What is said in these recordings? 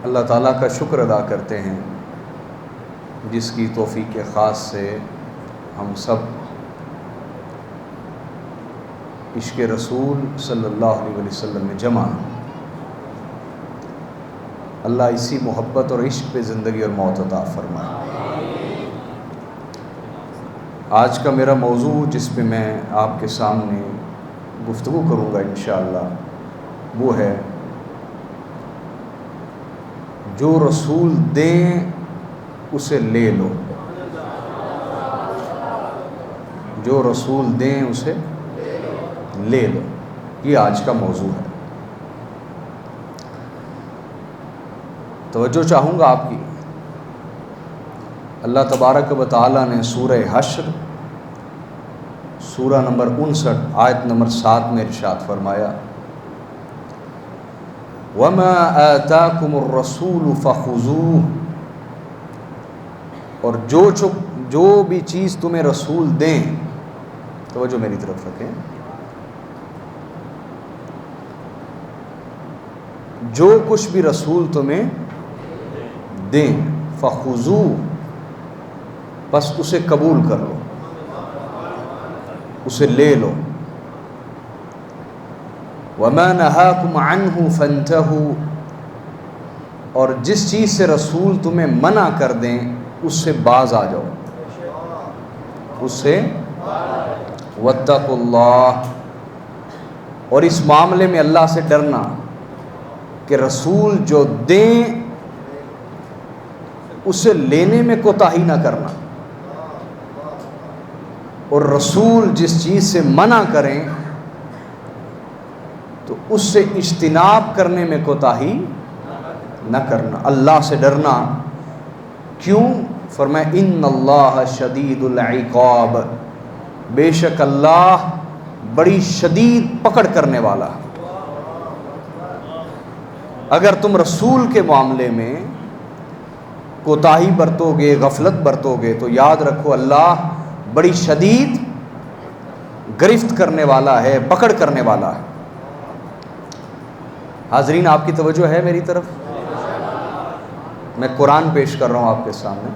اللہ تعالیٰ کا شکر ادا کرتے ہیں جس کی توفیق خاص سے ہم سب عشق رسول صلی اللہ علیہ وسلم میں جمع ہیں۔ اللہ اسی محبت اور عشق پہ زندگی اور موت عطا فرمائے۔ آج کا میرا موضوع جس پہ میں آپ کے سامنے گفتگو کروں گا انشاءاللہ وہ ہے جو رسول دیں اسے لے لو، جو رسول دیں اسے لے لو، یہ آج کا موضوع ہے۔ توجہ چاہوں گا آپ کی۔ اللہ تبارک و تعالیٰ نے سورہ حشر سورہ نمبر 59 آیت نمبر 7 میں ارشاد فرمایا وَمَا آتَاكُمُ الرَّسُولُ فَخُذُوهُ، اور جو بھی چیز تمہیں رسول دیں، توجہ میری طرف رکھیں، جو کچھ بھی رسول تمہیں دیں فَخُذُوهُ، بس اسے قبول کر لو، اسے لے لو۔ وَمَا نَهَاكُمْ عَنْهُ فَانْتَهُوا، اور جس چیز سے رسول تمہیں منع کر دیں اس سے باز آ جاؤ، اس سے وَاتَّقُوا اللَّهَ، اور اس معاملے میں اللہ سے ڈرنا کہ رسول جو دیں اسے لینے میں کوتاہی نہ کرنا، اور رسول جس چیز سے منع کریں تو اس سے اجتناب کرنے میں کوتاہی نہ کرنا، اللہ سے ڈرنا۔ کیوں؟ فرمایا ان اللہ شدید العقاب، بے شک اللہ بڑی شدید پکڑ کرنے والا ہے۔ اگر تم رسول کے معاملے میں کوتاہی برتو گے، غفلت برتو گے تو یاد رکھو اللہ بڑی شدید گرفت کرنے والا ہے، پکڑ کرنے والا ہے۔ حاضرین آپ کی توجہ ہے میری طرف؟ میں قرآن پیش کر رہا ہوں آپ کے سامنے،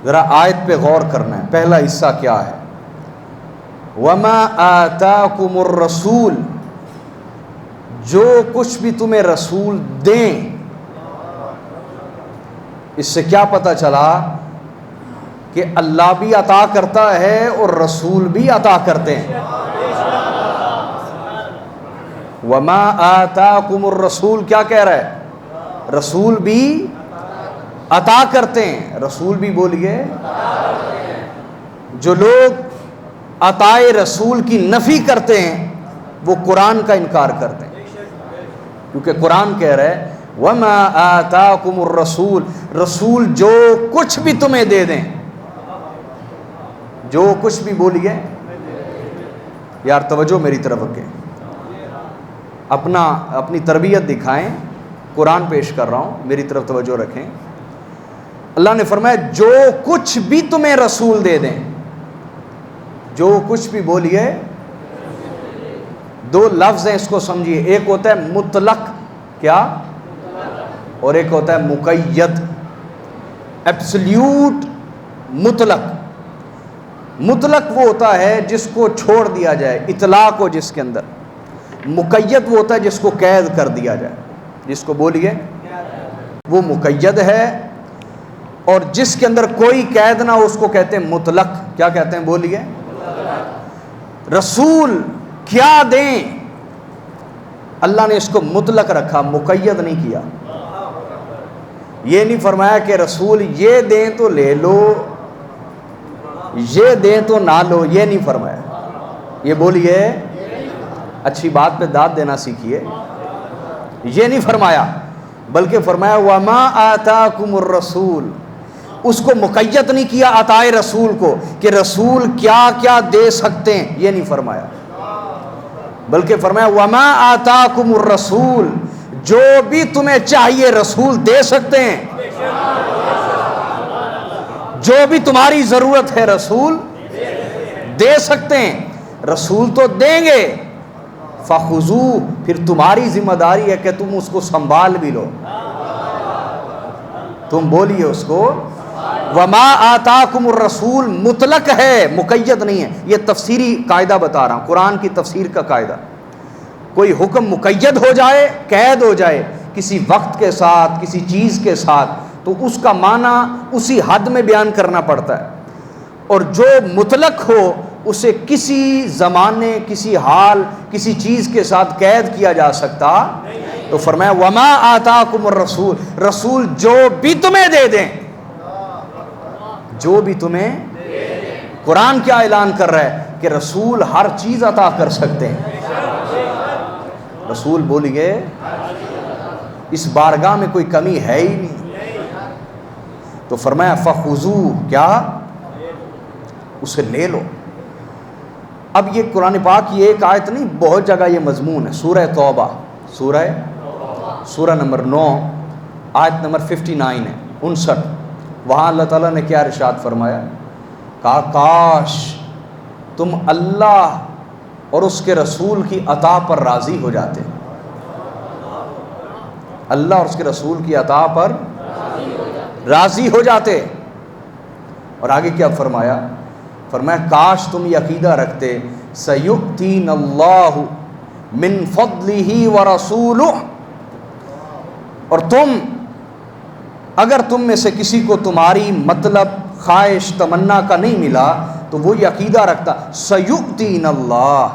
ذرا آیت پہ غور کرنا ہے۔ پہلا حصہ کیا ہے؟ وَمَا آتَاكُمُ الرَّسُولُ، جو کچھ بھی تمہیں رسول دیں۔ اس سے کیا پتہ چلا کہ اللہ بھی عطا کرتا ہے اور رسول بھی عطا کرتے ہیں۔ وَمَا آتَاكُمُ الرَّسُولُ کیا کہہ رہا ہے؟ رسول بھی عطا کرتے ہیں، رسول بھی بولیے۔ جو لوگ عطائے رسول کی نفی کرتے ہیں وہ قرآن کا انکار کرتے ہیں، کیونکہ قرآن کہہ رہا ہے وَمَا آتَاكُمُ الرَّسُولُ، رسول جو کچھ بھی تمہیں دے دیں، جو کچھ بھی بولیے۔ یار توجہ میری طرف رکھیں، اپنی تربیت دکھائیں، قرآن پیش کر رہا ہوں، میری طرف توجہ رکھیں۔ اللہ نے فرمایا جو کچھ بھی تمہیں رسول دے دیں، جو کچھ بھی بولیے۔ دو لفظ ہیں، اس کو سمجھیے، ایک ہوتا ہے مطلق، کیا؟ اور ایک ہوتا ہے مقید، ایبسلیوٹ مطلق۔ مطلق وہ ہوتا ہے جس کو چھوڑ دیا جائے، اطلاق ہو جس کے اندر۔ مقید وہ ہوتا ہے جس کو قید کر دیا جائے، جس کو بولیے وہ مقید ہے، اور جس کے اندر کوئی قید نہ ہو اس کو کہتے ہیں مطلق۔ کیا کہتے ہیں؟ بولیے۔ رسول کیا دیں، اللہ نے اس کو مطلق رکھا، مقید نہیں کیا۔ یہ نہیں فرمایا کہ رسول یہ دیں تو لے لو، یہ دیں تو نہ لو، یہ نہیں فرمایا۔ یہ بولیے، اچھی بات پہ داد دینا سیکھیے۔ یہ نہیں فرمایا، بلکہ فرمایا وَمَا آتَاكُمُ الرَّسُولُ، اس کو مقید نہیں کیا عطائے رسول کو کہ رسول کیا کیا دے سکتے ہیں، یہ نہیں فرمایا، بلکہ فرمایا وَمَا آتَاكُمُ الرَّسُولُ، جو بھی تمہیں چاہیے رسول دے سکتے ہیں، جو بھی تمہاری ضرورت ہے رسول دے سکتے ہیں، رسول تو دیں گے، فَخُذُوهُ، پھر تمہاری ذمہ داری ہے کہ تم اس کو سنبھال بھی لو، تم بولیے اس کو وما آتاکم الرسول مطلق ہے، مقید نہیں ہے. یہ تفسیری قاعدہ بتا رہا ہوں، قرآن کی تفسیر کا قاعدہ. کوئی حکم مقید ہو جائے، قید ہو جائے کسی وقت کے ساتھ، کسی چیز کے ساتھ، تو اس کا معنی اسی حد میں بیان کرنا پڑتا ہے. اور جو مطلق ہو اسے کسی زمانے، کسی حال، کسی چیز کے ساتھ قید کیا جا سکتا. تو فرمایا وما آتاکم الرسول، رسول جو بھی تمہیں دے دیں، جو بھی تمہیں. قرآن کیا اعلان کر رہا ہے کہ رسول ہر چیز عطا کر سکتے ہیں. رسول بولیے اس بارگاہ میں کوئی کمی ہے ہی نہیں. تو فرمایا فخذوہ، کیا اسے لے لو. اب یہ قرآن پاک کی ایک آیت نہیں، بہت جگہ یہ مضمون ہے. سورہ توبہ، سورہ نمبر 9 آیت نمبر 59 ہے، 59. وہاں اللہ تعالیٰ نے کیا ارشاد فرمایا؟ کہا کاش تم اللہ اور اس کے رسول کی عطا پر راضی ہو جاتے. اللہ اور اس کے رسول کی عطا پر راضی ہو جاتے. اور آگے کیا فرمایا؟ فرمایا کاش تم یہ عقیدہ رکھتے سیؤتین اللہ من فضلہ ورسولہ، اور اگر تم میں سے کسی کو تمہاری مطلب، خواہش، تمنا کا نہیں ملا تو وہ یہ عقیدہ رکھتا سیؤتین اللہ.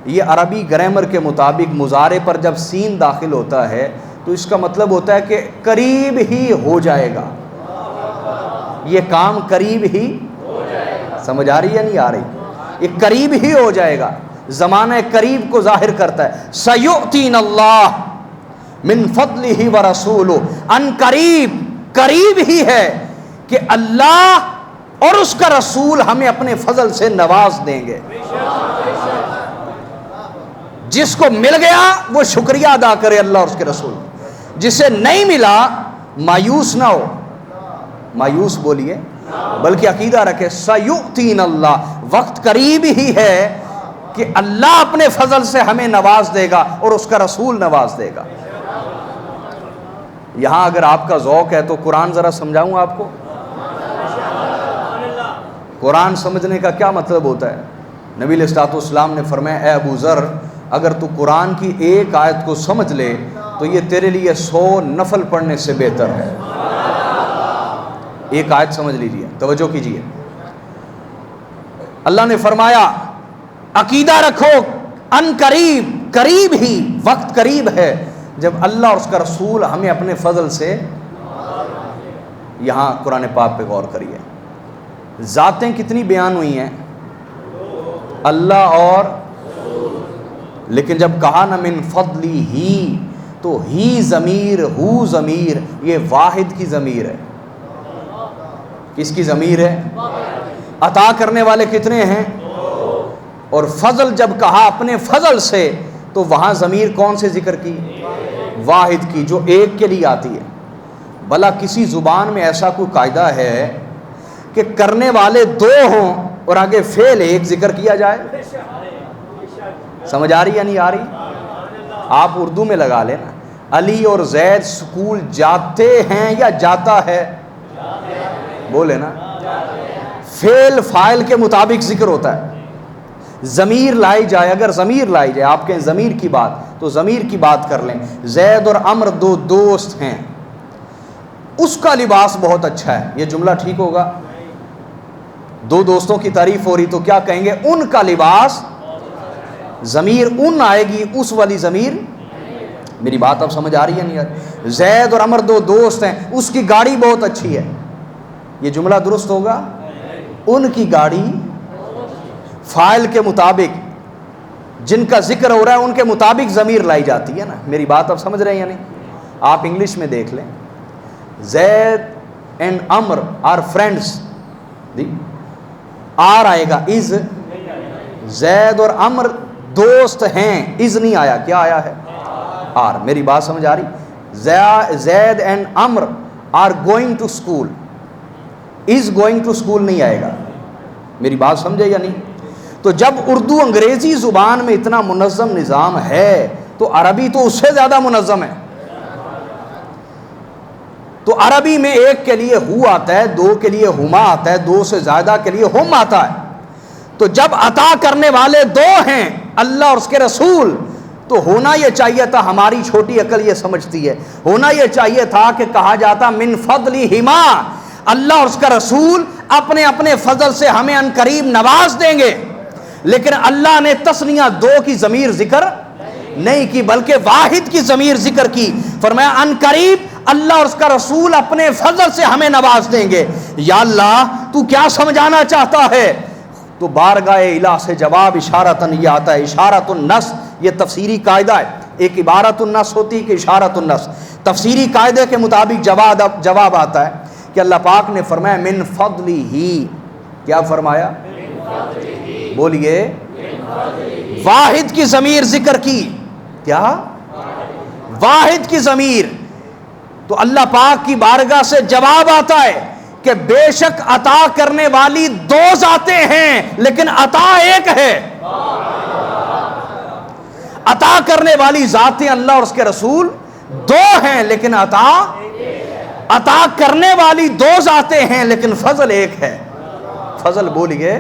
یہ عربی گرامر کے مطابق مضارع پر جب سین داخل ہوتا ہے تو اس کا مطلب ہوتا ہے کہ قریب ہی ہو جائے گا، یہ کام قریب ہی. سمجھ آ رہی ہے نہیں آ رہی؟ یہ قریب ہی ہو جائے گا، زمانہ قریب کو ظاہر کرتا ہے. سیؤتین اللہ من فضلہ ورسولہ، ان قریب ہی ہے کہ اللہ اور اس کا رسول ہمیں اپنے فضل سے نواز دیں گے. جس کو مل گیا وہ شکریہ ادا کرے اللہ اور اس کے رسول. جسے نہیں ملا مایوس نہ ہو. مایوس بولیے، بلکہ عقیدہ رکھے سیؤتین اللہ، وقت قریب ہی ہے کہ اللہ اپنے فضل سے ہمیں نواز دے گا اور اس کا رسول نواز دے گا. یہاں اگر آپ کا ذوق ہے تو قرآن ذرا سمجھاؤں آپ کو. قرآن سمجھنے کا کیا مطلب ہوتا ہے؟ نبی علیہ الصلوۃ والسلام نے فرمایا اے ابو ذر، اگر تو قرآن کی ایک آیت کو سمجھ لے تو یہ تیرے لیے 100 نفل پڑھنے سے بہتر ہے. ایک آیت سمجھ لیجیے، توجہ کیجیے. اللہ نے فرمایا عقیدہ رکھو ان قریب ہی، وقت قریب ہے جب اللہ اور اس کا رسول ہمیں اپنے فضل سے. یہاں قرآن پاک پہ غور کریے، ذاتیں کتنی بیان ہوئی ہیں؟ اللہ اور، لیکن جب کہا نا من فضلی ہی، تو ہی ضمیر، ہو ضمیر، یہ واحد کی ضمیر ہے. کس کی ضمیر ہے؟ عطا کرنے والے کتنے ہیں؟ اور فضل جب کہا اپنے فضل سے تو وہاں ضمیر کون سے ذکر کی؟ واحد کی، جو ایک کے لیے آتی ہے. بھلا کسی زبان میں ایسا کوئی قاعدہ ہے کہ کرنے والے 2 ہوں اور آگے فعل ایک ذکر کیا جائے؟ سمجھ آ رہی یا نہیں آ رہی؟ آپ اردو میں لگا لینا، علی اور زید سکول جاتے ہیں یا جاتا ہے؟ بولے نا. فعل فاعل کے مطابق ذکر ہوتا ہے. ضمیر لائی جائے، اگر ضمیر لائی جائے، آپ کہیں ضمیر کی بات تو ضمیر کی بات کر لیں. زید اور عمر 2 دوست ہیں، اس کا لباس بہت اچھا ہے، یہ جملہ ٹھیک ہوگا؟ 2 دوستوں کی تعریف ہو رہی تو کیا کہیں گے؟ ان کا لباس. ضمیر ان آئے گی، اس والی ضمیر. میری بات اب سمجھ آ رہی ہے نہیں آ رہی؟ زید اور عمر 2 دوست ہیں، اس کی گاڑی بہت اچھی ہے، یہ جملہ درست ہوگا؟ ان کی گاڑی فاعل کے مطابق جن کا ذکر ہو رہا ہے ان کے مطابق ضمیر لائی جاتی ہے نا. میری بات اب سمجھ رہے ہیں یا نہیں؟ آپ انگلش میں دیکھ لیں، Zaid and Umar are friends, are آئے گا، از. زید اور عمر دوست ہیں، از نہیں آیا، کیا آیا ہے؟ آر. میری بات سمجھ آ رہی؟ Zaid and Umar are going to school, is going to school نہیں آئے گا. میری بات سمجھے یا نہیں؟ تو جب اردو انگریزی زبان میں اتنا منظم نظام ہے تو عربی تو اس سے زیادہ منظم ہے. تو عربی میں ایک کے لیے ہو آتا ہے، دو کے لیے ہما آتا ہے، دو سے زیادہ کے لیے ہم آتا ہے. تو جب عطا کرنے والے دو ہیں اللہ اور اس کے رسول، تو ہونا یہ چاہیے تھا، ہماری چھوٹی عقل یہ سمجھتی ہے، ہونا یہ چاہیے تھا کہ کہا جاتا من فضلہما، اللہ اور اس کا رسول اپنے اپنے فضل سے ہمیں ان قریب نواز دیں گے. لیکن اللہ نے تثنیہ دو کی ضمیر ذکر نہیں کی بلکہ واحد کی ضمیر ذکر کی. فرمایا ان قریب اللہ اور اس کا رسول اپنے فضل سے ہمیں نواز دیں گے. یا اللہ تو کیا سمجھانا چاہتا ہے؟ تو بارگاہ الہ سے جواب اشارتاً یہ آتا ہے. اشارت النص یہ تفسیری قاعدہ ہے، ایک عبارت النص ہوتی ہے کہ اشارت النص. تفسیری قاعدے کے مطابق جواب آتا ہے کہ اللہ پاک نے فرمایا من فضلی ہی. کیا فرمایا؟ بولیے. واحد کی ضمیر ذکر کی. کیا؟ واحد کی ضمیر. تو اللہ پاک کی بارگاہ سے جواب آتا ہے کہ بے شک عطا کرنے والی دو ذاتیں ہیں لیکن عطا ایک ہے. عطا کرنے والی ذاتیں اللہ اور اس کے رسول دو ہیں لیکن عطا کرنے والی دو ذاتیں ہیں لیکن فضل ایک ہے. فضل بولیے.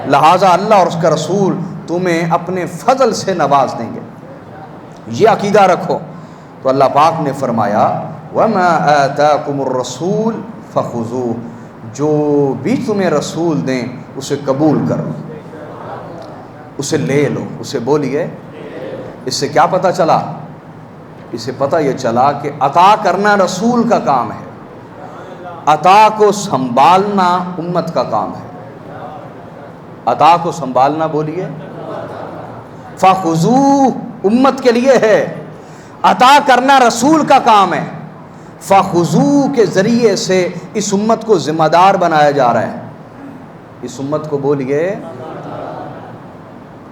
لہذا اللہ اور اس کا رسول تمہیں اپنے فضل سے نواز دیں گے، یہ عقیدہ رکھو. تو اللہ پاک نے فرمایا وَمَا آتَاكُمُ الرَّسُولُ فَخُذُوهُ، جو بھی تمہیں رسول دیں اسے قبول کرو، اسے لے لو. اسے بولیے. اس سے کیا پتہ چلا؟ اس سے پتہ یہ چلا کہ عطا کرنا رسول کا کام ہے، عطا کو سنبھالنا امت کا کام ہے. عطا کو سنبھالنا بولیے فَخُذُوهُ امت کے لیے ہے، عطا کرنا رسول کا کام ہے. فَخُذُوهُ کے ذریعے سے اس امت کو ذمہ دار بنایا جا رہا ہے. اس امت کو بولیے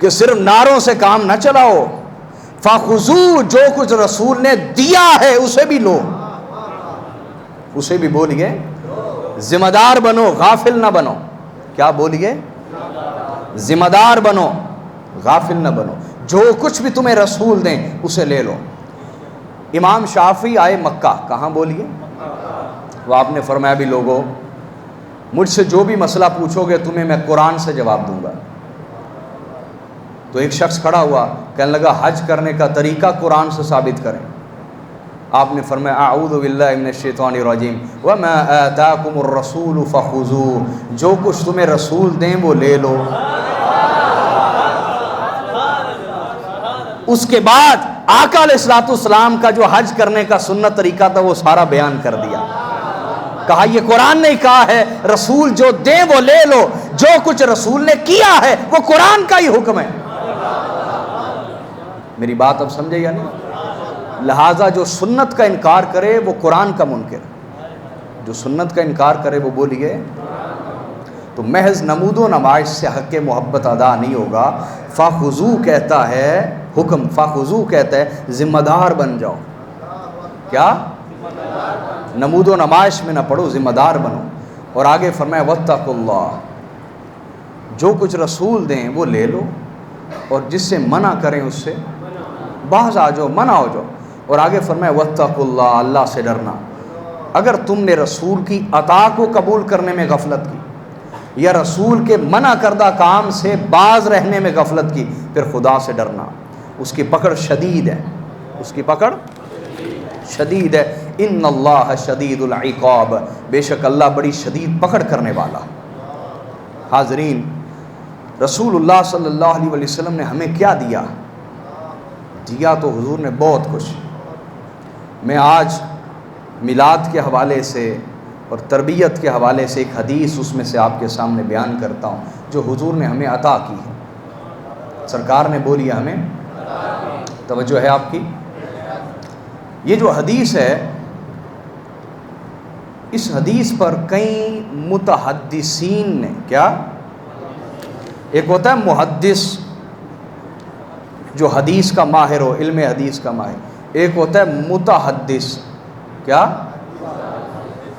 کہ صرف نعروں سے کام نہ چلاؤ. فَخُذُوهُ جو کچھ رسول نے دیا ہے اسے بھی لو، اسے بھی بولیے ذمہ دار بنو، غافل نہ بنو. کیا بولیے؟ ذمہ دار بنو، غافل نہ بنو. جو کچھ بھی تمہیں رسول دیں اسے لے لو. امام شافعی آئے مکہ. کہاں بولیے؟ وہ آپ نے فرمایا بھی لوگوں مجھ سے جو بھی مسئلہ پوچھو گے تمہیں میں قرآن سے جواب دوں گا. تو ایک شخص کھڑا ہوا کہنے لگا حج کرنے کا طریقہ قرآن سے ثابت کریں. آپ نے فرمایا اعوذ باللہ من الشیطان الرجیم وما آتاکم الرسول فخذوہ، جو کچھ تمہیں رسول دیں وہ لے لو. اس کے بعد آقا علیہ الصلوۃ والسلام کا جو حج کرنے کا سنت طریقہ تھا وہ سارا بیان کر دیا. کہا یہ قرآن نے کہا ہے رسول جو دیں وہ لے لو، جو کچھ رسول نے کیا ہے وہ قرآن کا ہی حکم ہے. میری بات اب سمجھے یا نہیں؟ لہٰذا جو سنت کا انکار کرے وہ قرآن کا منکر، جو سنت کا انکار کرے وہ بولیے. تو محض نمود و نمائش سے حق محبت ادا نہیں ہوگا. فَخُذُوهُ کہتا ہے حکم، فَخُذُوهُ کہتا ہے ذمہ دار بن جاؤ. کیا؟ نمود و نمائش میں نہ پڑھو، ذمہ دار بنو. اور آگے فرمایا وَاتَّقُوا اللَّهَ، جو کچھ رسول دیں وہ لے لو اور جس سے منع کریں اس سے باز آ جاؤ، منع ہو جاؤ. اور آگے فرمایا وَاتَّقُوا اللَّهَ، اللہ سے ڈرنا. اگر تم نے رسول کی عطا کو قبول کرنے میں غفلت کی یا رسول کے منع کردہ کام سے باز رہنے میں غفلت کی پھر خدا سے ڈرنا. اس کی پکڑ شدید ہے، اس کی پکڑ شدید ہے. ان اللہ شدید العقاب، بے شک اللہ بڑی شدید پکڑ کرنے والا. حاضرین، رسول اللہ صلی اللہ علیہ وسلم نے ہمیں کیا دیا؟ دیا تو حضور نے بہت کچھ. میں آج میلاد کے حوالے سے اور تربیت کے حوالے سے ایک حدیث اس میں سے آپ کے سامنے بیان کرتا ہوں جو حضور نے ہمیں عطا کی ہے. سرکار نے بولی ہمیں، توجہ ہے آپ کی. یہ جو حدیث ہے اس حدیث پر کئی متحدثین نے کیا، ایک ہوتا ہے محدث جو حدیث کا ماہر ہو، علم حدیث کا ماہر، ایک ہوتا ہے متحدث. کیا؟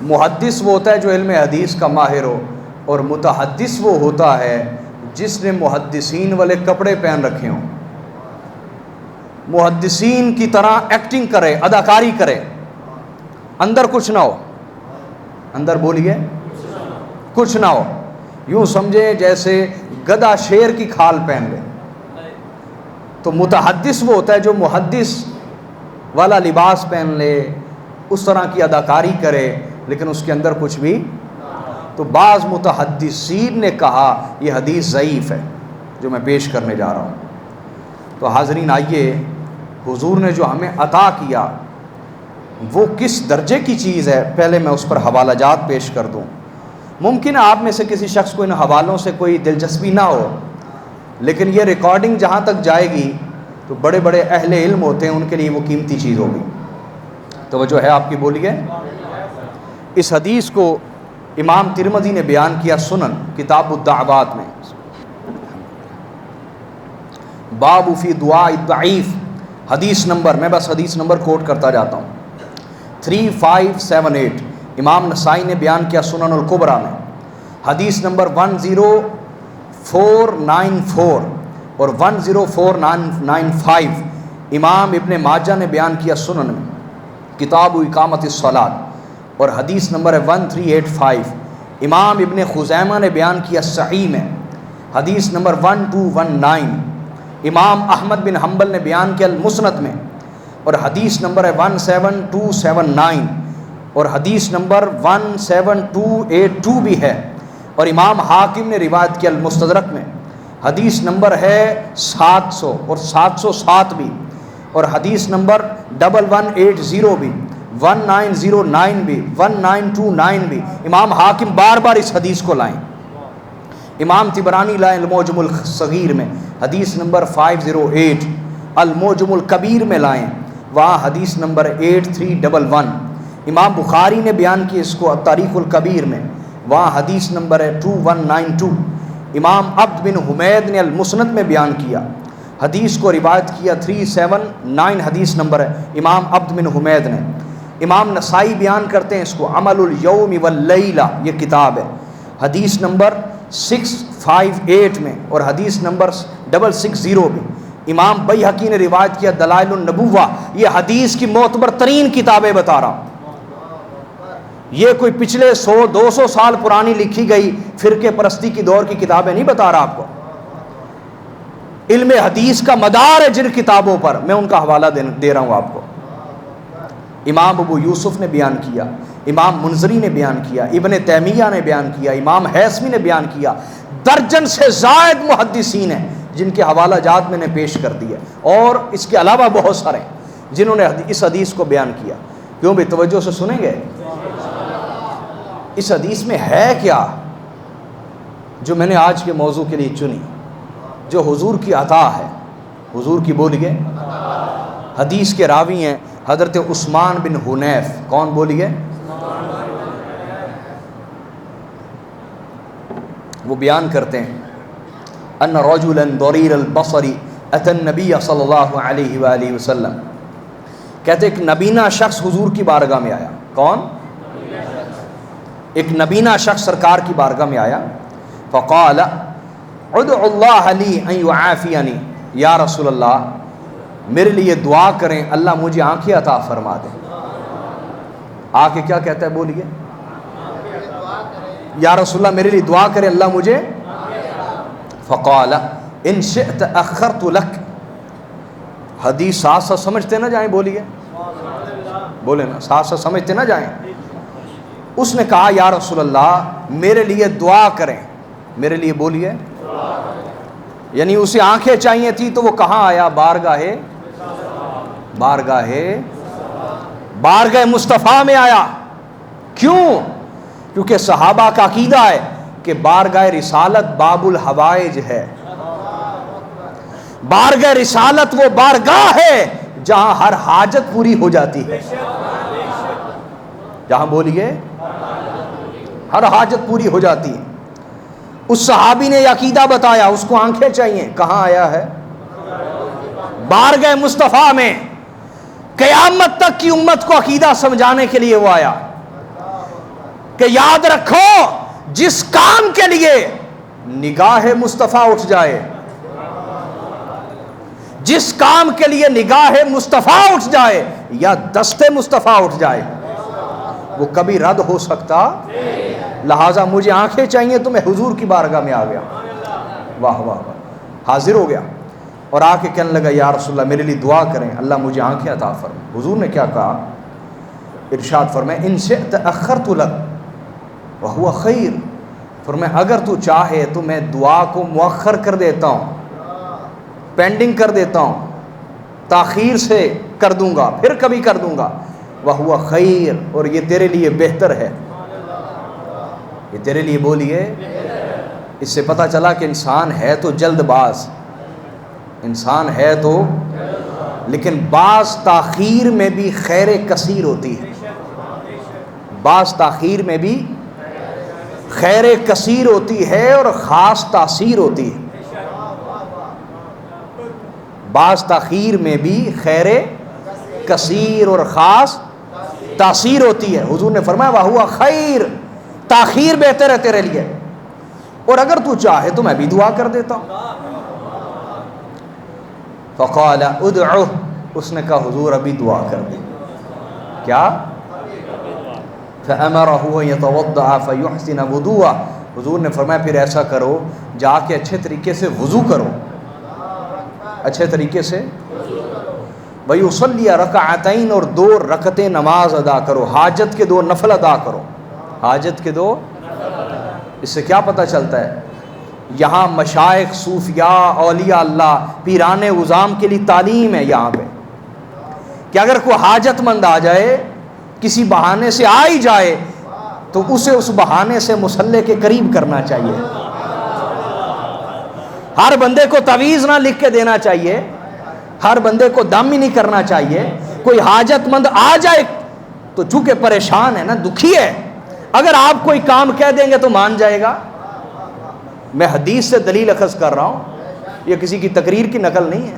محدث وہ ہوتا ہے جو علم حدیث کا ماہر ہو، اور متحدث وہ ہوتا ہے جس نے محدثین والے کپڑے پہن رکھے ہوں، محدثین کی طرح ایکٹنگ کرے، اداکاری کرے. اندر کچھ نہ ہو، اندر بولیے کچھ نہ ہو، یوں سمجھے جیسے گدھا شیر کی کھال پہن لے۔ تو متحدث وہ ہوتا ہے جو محدث والا لباس پہن لے، اس طرح کی اداکاری کرے، لیکن اس کے اندر کچھ بھی۔ تو بعض متحدثین نے کہا یہ حدیث ضعیف ہے جو میں پیش کرنے جا رہا ہوں۔ تو حاضرین آئیے، حضور نے جو ہمیں عطا کیا وہ کس درجے کی چیز ہے، پہلے میں اس پر حوالہ جات پیش کر دوں۔ ممکن ہے آپ میں سے کسی شخص کو ان حوالوں سے کوئی دلچسپی نہ ہو، لیکن یہ ریکارڈنگ جہاں تک جائے گی تو بڑے بڑے اہل علم ہوتے ہیں، ان کے لیے وہ قیمتی چیز ہوگی۔ توجہ ہے آپ کی، بولیے۔ اس حدیث کو امام ترمذی نے بیان کیا سنن کتاب الدعوات میں، باب فی دعاء الضعیف، حدیث نمبر، میں بس حدیث نمبر کوٹ کرتا جاتا ہوں، 3578۔ امام نسائی نے بیان کیا سنن الکبریٰ میں، حدیث نمبر 10494 اور 10495۔ امام ابن ماجہ نے بیان کیا سنن میں کتاب اقامت الصلاۃ اور حدیث نمبر 1385۔ امام ابن خزیمہ نے بیان کیا صحیح میں، حدیث نمبر 1219۔ امام احمد بن حنبل نے بیان کیا المسند میں، اور حدیث نمبر 17279 اور حدیث نمبر 17282 بھی ہے، اور امام حاکم نے روایت کیا المستدرک میں، حدیث نمبر ہے 700 اور 707 بھی، اور حدیث نمبر 1180 بھی، 1909 بھی، 1929 بھی۔ امام حاکم بار بار اس حدیث کو لائیں۔ امام طبرانی لائیں المعجم الصغیر میں، حدیث نمبر 508، المعجم الکبیر میں لائیں، وہاں حدیث نمبر 8311۔ امام بخاری نے بیان کی اس کو تاریخ الکبیر میں، وہاں حدیث نمبر ہے 2192۔ امام عبد بن حمید نے المسند میں بیان کیا، حدیث کو روایت کیا 379 حدیث نمبر ہے امام عبد بن حمید نے۔ امام نسائی بیان کرتے ہیں اس کو عمل الیوم واللیلہ، یہ کتاب ہے، حدیث نمبر 658 میں اور حدیث نمبر 660 میں۔ امام بیہقی نے روایت کیا دلائل النبوہ، یہ حدیث کی معتبر ترین کتابیں بتا رہا ہوں، یہ کوئی پچھلے 100-200 سال پرانی لکھی گئی فرقے پرستی کی دور کی کتابیں نہیں بتا رہا آپ کو۔ علم حدیث کا مدار ہے جن کتابوں پر، میں ان کا حوالہ دے رہا ہوں آپ کو۔ امام ابو یوسف نے بیان کیا، امام منذری نے بیان کیا، ابن تیمیہ نے بیان کیا، امام حیثمی نے بیان کیا، درجن سے زائد محدثین ہیں جن کے حوالہ جات میں نے پیش کر دیا، اور اس کے علاوہ بہت سارے جنہوں نے اس حدیث کو بیان کیا۔ کیوں بھی توجہ سے سنیں گے؟ اس حدیث میں ہے کیا جو میں نے آج کے موضوع کے لیے چنی، جو حضور کی عطا ہے، حضور کی بولیے۔ حدیث کے راوی ہیں حضرت عثمان بن حنیف، کون بولیے؟ وہ بیان کرتے ہیں ان رجلا ضریر البصر اتى النبي صلی اللہ علیہ وآلہ وسلم، کہتے ایک نبینا شخص حضور کی بارگاہ میں آیا۔ کون؟ ایک نبینا شخص سرکار کی بارگاہ میں آیا، فقال ادعو اللہ لی ان یعافینی، یا رسول اللہ میرے لیے دعا کریں اللہ مجھے آنکھیں عطا فرما دے۔ آ کے کیا کہتا ہے بولیے؟ یا رسول اللہ میرے لیے دعا کریں اللہ مجھے۔ فقال ان شئت اخرت لک، حدیث ساتھ ساتھ سمجھتے نہ جائیں، بولیے، بولے نا، ساتھ ساتھ سمجھتے نہ جائیں۔ اس نے کہا یا رسول اللہ میرے لیے دعا کریں، میرے لیے بولیے، یعنی اسے آنکھیں چاہیے تھی تو وہ کہاں آیا؟ بارگاہ مصطفیٰ میں آیا۔ کیوں؟ کیونکہ صحابہ کا عقیدہ ہے کہ بارگاہ رسالت باب الحوائج ہے، بارگاہ رسالت وہ بارگاہ ہے جہاں ہر حاجت پوری ہو جاتی ہے، جہاں بولیے ہر حاجت پوری ہو جاتی ہے۔ اس صحابی نے یہ عقیدہ بتایا، اس کو آنکھیں چاہیے، کہاں آیا ہے؟ بارگاہ مصطفیٰ میں۔ قیامت تک کی امت کو عقیدہ سمجھانے کے لیے وہ آیا کہ یاد رکھو جس کام کے لیے نگاہ مصطفیٰ اٹھ جائے، جس کام کے لیے نگاہ مصطفیٰ اٹھ جائے یا دست مصطفیٰ اٹھ جائے، وہ کبھی رد ہو سکتا، لہٰذا مجھے آنکھیں چاہیے تو میں حضور کی بارگاہ میں آ گیا، واہ واہ واہ، حاضر ہو گیا اور آ کے کہنے لگا یا رسول اللہ میرے لیے دعا کریں، اللہ مجھے آنکھیں عطا فرمائے۔ حضور نے کیا کہا؟ ارشاد فرمائے ان شئت اخرت لک وہو خیر، فرمائے اگر تو چاہے تو میں دعا کو مؤخر کر دیتا ہوں، پینڈنگ کر دیتا ہوں، تاخیر سے کر دوں گا، پھر کبھی کر دوں گا، وہو خیر، اور یہ تیرے لیے بہتر ہے، یہ تیرے لیے بولیے۔ اس سے پتہ چلا کہ انسان ہے تو جلد باز، انسان ہے تو، لیکن بعض تاخیر میں بھی خیر کثیر ہوتی ہے، بعض تاخیر میں بھی خیر کثیر ہوتی ہے اور خاص تاثیر ہوتی ہے، بعض تاخیر میں بھی خیر کثیر اور خاص تاثیر ہوتی ہے۔ حضور نے فرمایا وَهُوَ خیر، تاخیر بہتر ہے تیرے لیے، اور اگر تو چاہے تو میں بھی دعا کر دیتا ہوں۔ فقال ادعو، اس نے کہا حضور ابھی دعا کر دیں، کیا؟ فَأَمَرَهُ يَتَوَضَّعَ فَيُحْسِنَ وُضُوءَهُ، حضور نے فرمایا پھر ایسا کرو جا کے اچھے طریقے سے وضو کرو، اچھے طریقے سے وَيُصَلِّيَ رَكَعَتَيْنِ، اور 2 رکعتیں نماز ادا کرو، حاجت کے 2 نفل ادا کرو، حاجت کے 2۔ اس سے کیا پتہ چلتا ہے؟ یہاں مشائخ، صوفیاء، اولیاء اللہ، پیران عظام کے لیے تعلیم ہے یہاں پہ کہ اگر کوئی حاجت مند آ جائے، کسی بہانے سے آ ہی جائے، تو اسے اس بہانے سے مصلی کے قریب کرنا چاہیے، ہر بندے کو تعویذ نہ لکھ کے دینا چاہیے، ہر بندے کو دم ہی نہیں کرنا چاہیے۔ کوئی حاجت مند آ جائے تو چونکہ پریشان ہے نا، دکھی ہے، اگر آپ کوئی کام کہہ دیں گے تو مان جائے گا۔ میں حدیث سے دلیل اخذ کر رہا ہوں، یہ کسی کی تقریر کی نقل نہیں ہے،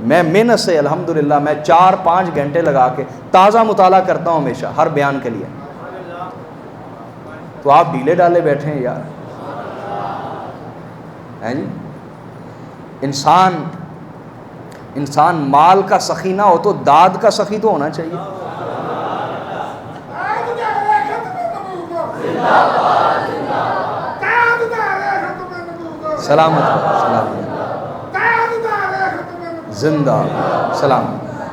میں محنت سے الحمدللہ میں 4-5 گھنٹے لگا کے تازہ مطالعہ کرتا ہوں ہمیشہ ہر بیان کے لیے، تو آپ ڈھیلے ڈالے بیٹھے ہیں یار، ہیں جی؟ انسان مال کا سخی نہ ہو تو داد کا سخی تو ہونا چاہیے۔ سلامت زندہ سلام۔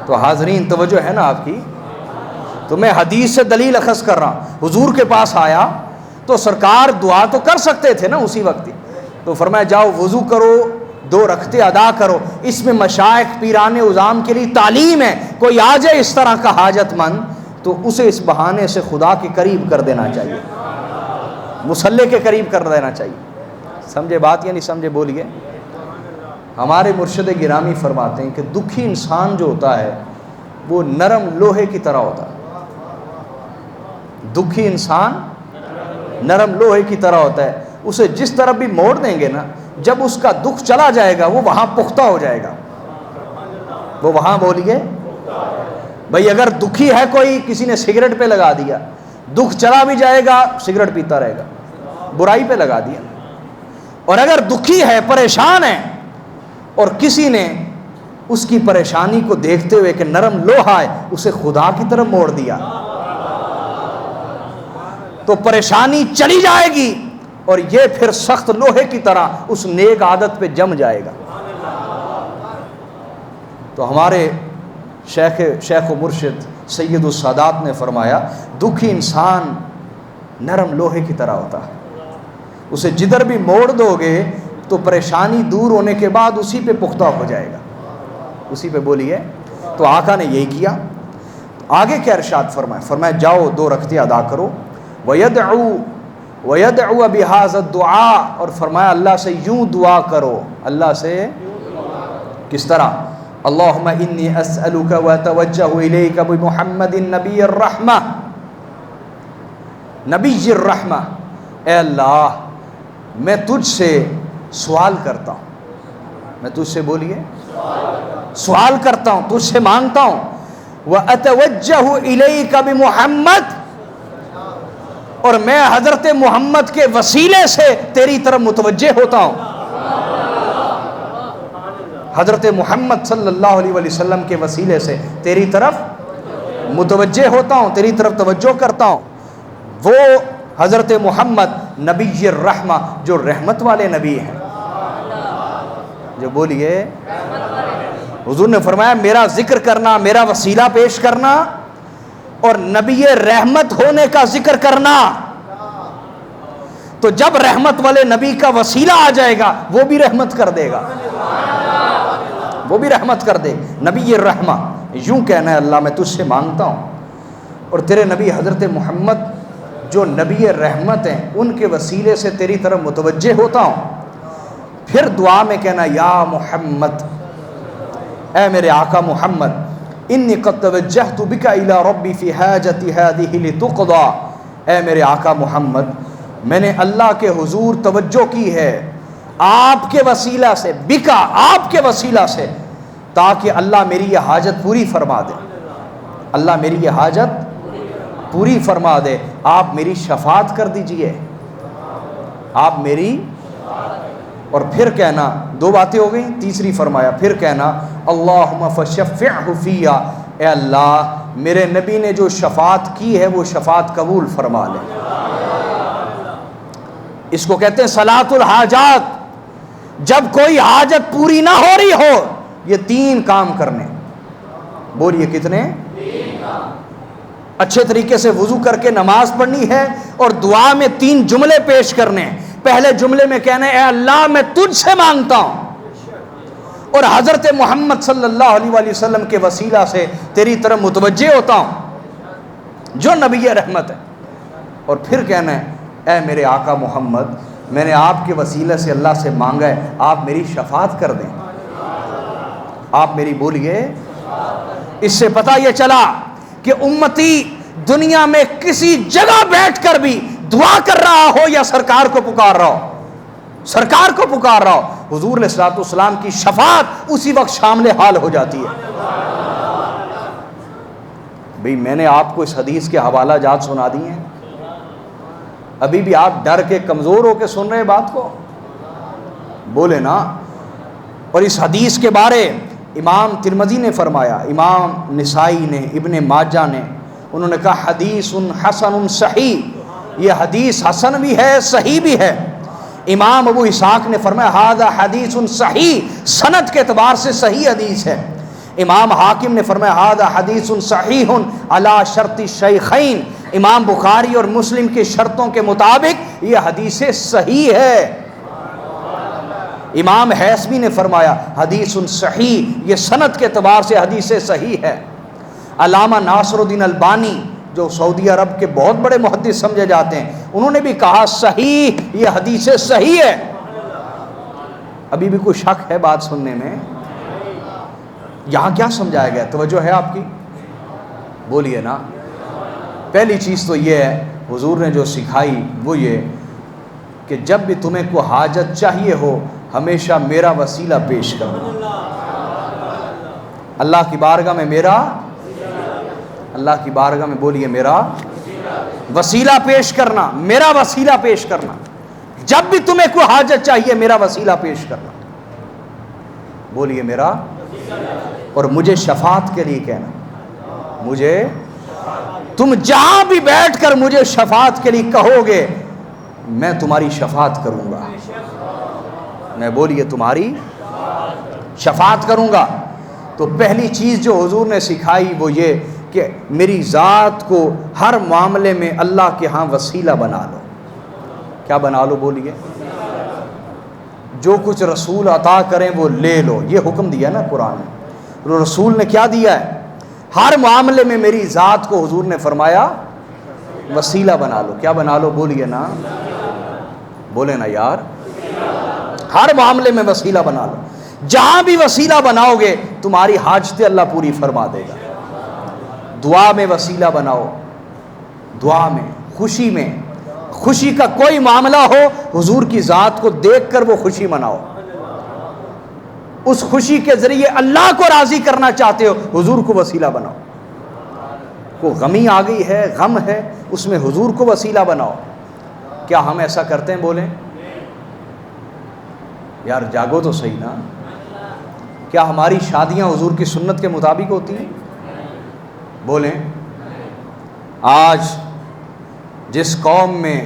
تو حاضرین توجہ ہے نا آپ کی، تو میں حدیث سے دلیل اخذ کر رہا ہوں۔ حضور کے پاس آیا تو سرکار دعا تو کر سکتے تھے نا اسی وقت ہی، تو فرمایا جاؤ وضو کرو، 2 رکعتیں ادا کرو۔ اس میں مشائخ، پیران عظام کے لیے تعلیم ہے، کوئی آ جائے اس طرح کا حاجت مند تو اسے اس بہانے سے خدا کے قریب کر دینا چاہیے، مصلی کے قریب کر دینا چاہیے۔ سمجھے بات یا نہیں سمجھے؟ بولیے۔ ہمارے مرشد گرامی فرماتے ہیں کہ دکھی انسان جو ہوتا ہے وہ نرم لوہے کی طرح ہوتا ہے، دکھی انسان نرم لوہے کی طرح ہوتا ہے، اسے جس طرف بھی موڑ دیں گے نا، جب اس کا دکھ چلا جائے گا وہ وہاں پختہ ہو جائے گا، وہ وہاں بولیے بھائی، اگر دکھی ہے کوئی، کسی نے سگریٹ پہ لگا دیا، دکھ چلا بھی جائے گا، سگریٹ پیتا رہے گا، برائی پہ لگا دیا۔ اور اگر دکھی ہے، پریشان ہے، اور کسی نے اس کی پریشانی کو دیکھتے ہوئے کہ نرم لوہا ہے، اسے خدا کی طرف موڑ دیا، تو پریشانی چلی جائے گی اور یہ پھر سخت لوہے کی طرح اس نیک عادت پہ جم جائے گا۔ تو ہمارے شیخ و مرشد سید السادات نے فرمایا دکھی انسان نرم لوہے کی طرح ہوتا ہے، اسے جدھر بھی موڑ دو گے تو پریشانی دور ہونے کے بعد اسی پہ پختہ ہو جائے گا، اسی پہ بولیے۔ تو آقا نے یہی کیا۔ آگے کیا ارشاد فرمایا جاؤ 2 رکعتیں ادا کرو، وَيَدْعُوَ بِهَذَا الدُّعَاء، اور فرمایا اللہ سے یوں دعا کرو، اللہ سے کس طرح؟ اللہم انی اسألک واتوجہ الیک بمحمد نبی الرحمہ، نبی الرحمہ، اے اللہ میں تجھ سے سوال کرتا ہوں، میں تجھ سے بولیے سوال کرتا ہوں، تجھ سے مانگتا ہوں، وَأَتَوَجَّهُ إِلَيْكَ بِمُحَمَّدٍ، اور میں حضرت محمد کے وسیلے سے تیری طرف متوجہ ہوتا ہوں، حضرت محمد صلی اللہ علیہ وسلم کے وسیلے سے تیری طرف متوجہ ہوتا ہوں، تیری طرف توجہ کرتا ہوں، وہ حضرت محمد نبی الرحمہ جو رحمت والے نبی ہیں، جو بولیے حضور نے فرمایا میرا ذکر کرنا، میرا وسیلہ پیش کرنا اور نبی رحمت ہونے کا ذکر کرنا، تو جب رحمت والے نبی کا وسیلہ آ جائے گا وہ بھی رحمت کر دے گا، وہ بھی رحمت کر دے۔ نبی الرحمہ، یوں کہنا ہے اللہ میں تجھ سے مانگتا ہوں اور تیرے نبی حضرت محمد جو نبی رحمت ہیں ان کے وسیلے سے تیری طرف متوجہ ہوتا ہوں، پھر دعا میں کہنا یا محمد، اے میرے آقا محمد، انی قد توجہت بک الی ربی فی حاجتی ہذہ لتقضی، اے میرے آقا محمد میں نے اللہ کے حضور توجہ کی ہے آپ کے وسیلہ سے، بکا آپ کے وسیلہ سے، تاکہ اللہ میری یہ حاجت پوری فرما دے، اللہ میری یہ حاجت پوری فرما دے، آپ میری شفاعت کر دیجئے، آپ میری، اور پھر کہنا، دو باتیں ہو گئیں، تیسری فرمایا پھر کہنا اللہم فشفعہ فیہ، اے اللہ میرے نبی نے جو شفاعت کی ہے وہ شفاعت قبول فرما لے۔ اس کو کہتے ہیں صلاۃ الحاجات، جب کوئی حاجت پوری نہ ہو رہی ہو یہ تین کام کرنے، بولیے کتنے؟ اچھے طریقے سے وضو کر کے نماز پڑھنی ہے اور دعا میں تین جملے پیش کرنے، پہلے جملے میں کہنا اے اللہ میں تجھ سے مانگتا ہوں اور حضرت محمد صلی اللہ علیہ وآلہ وسلم کے وسیلہ سے تیری طرف متوجہ ہوتا ہوں جو نبی رحمت ہے، اور پھر کہنا ہے اے میرے آقا محمد میں نے آپ کے وسیلے سے اللہ سے مانگا ہے آپ میری شفاعت کر دیں، آپ میری، بولیے۔ اس سے پتہ یہ چلا کہ امتی دنیا میں کسی جگہ بیٹھ کر بھی دعا کر رہا ہو یا سرکار کو پکار رہا ہو، سرکار کو پکار رہا ہو، حضور علیہ الصلوۃ والسلام کی شفاعت اسی وقت شامل حال ہو جاتی ہے۔ بھئی میں نے آپ کو اس حدیث کے حوالہ جات سنا دی ہیں، ابھی بھی آپ ڈر کے کمزور ہو کے سن رہے بات کو، بولے نا۔ اور اس حدیث کے بارے امام ترمذی نے فرمایا، امام نسائی نے، ابن ماجہ نے، انہوں نے کہا حدیث حسن صحیح، یہ حدیث حسن بھی ہے صحیح بھی ہے۔ امام ابو اسحاق نے فرمایا ھذا حدیث صحیح، سند کے اعتبار سے صحیح حدیث ہے۔ امام حاکم نے فرمایا ھذا حدیث صحیح علی شرط الشیخین، امام بخاری اور مسلم کی شرطوں کے مطابق یہ حدیث صحیح ہے۔ امام حیثمی نے فرمایا حدیث صحیح، یہ سند کے اعتبار سے حدیث صحیح ہے۔ علامہ ناصر الدین البانی جو سعودی عرب کے بہت بڑے محدث سمجھے جاتے ہیں، انہوں نے بھی کہا صحیح، یہ حدیث صحیح ہے۔ ابھی بھی کوئی شک ہے بات سننے میں؟ یہاں کیا سمجھایا گیا؟ توجہ ہے آپ کی؟ بولیے نا۔ پہلی چیز تو یہ ہے حضور نے جو سکھائی وہ یہ کہ جب بھی تمہیں کوئی حاجت چاہیے ہو ہمیشہ میرا وسیلہ پیش کرو، اللہ کی بارگاہ میں میرا، اللہ کی بارگاہ میں بولیے میرا وسیلہ پیش کرنا، میرا وسیلہ پیش کرنا، جب بھی تمہیں کوئی حاجت چاہیے میرا وسیلہ پیش کرنا، بولیے میرا، اور مجھے شفاعت کے لیے کہنا، مجھے، تم جہاں بھی بیٹھ کر مجھے شفاعت کے لیے کہو گے میں تمہاری شفاعت کروں گا، میں، بولیے، تمہاری شفاعت کروں گا۔ تو پہلی چیز جو حضور نے سکھائی وہ یہ کہ میری ذات کو ہر معاملے میں اللہ کے ہاں وسیلہ بنا لو۔ کیا بنا لو؟ بولیے۔ جو کچھ رسول عطا کریں وہ لے لو، یہ حکم دیا نا قرآن میں۔ رسول نے کیا دیا ہے؟ ہر معاملے میں میری ذات کو حضور نے فرمایا وسیلہ بنا لو۔ کیا بنا لو؟ بولیے نا، بولے نا یار، ہر معاملے میں وسیلہ بنا لو، جہاں بھی وسیلہ بناؤ گے تمہاری حاجتیں اللہ پوری فرما دے گا۔ دعا میں وسیلہ بناؤ، دعا میں، خوشی میں، خوشی کا کوئی معاملہ ہو حضور کی ذات کو دیکھ کر وہ خوشی مناؤ، اس خوشی کے ذریعے اللہ کو راضی کرنا چاہتے ہو حضور کو وسیلہ بناؤ۔ کوئی غمی آ گئی ہے، غم ہے، اس میں حضور کو وسیلہ بناؤ۔ کیا ہم ایسا کرتے ہیں؟ بولیں یار، جاگو تو صحیح نا۔ کیا ہماری شادیاں حضور کی سنت کے مطابق ہوتی ہیں؟ بولیں آج جس قوم میں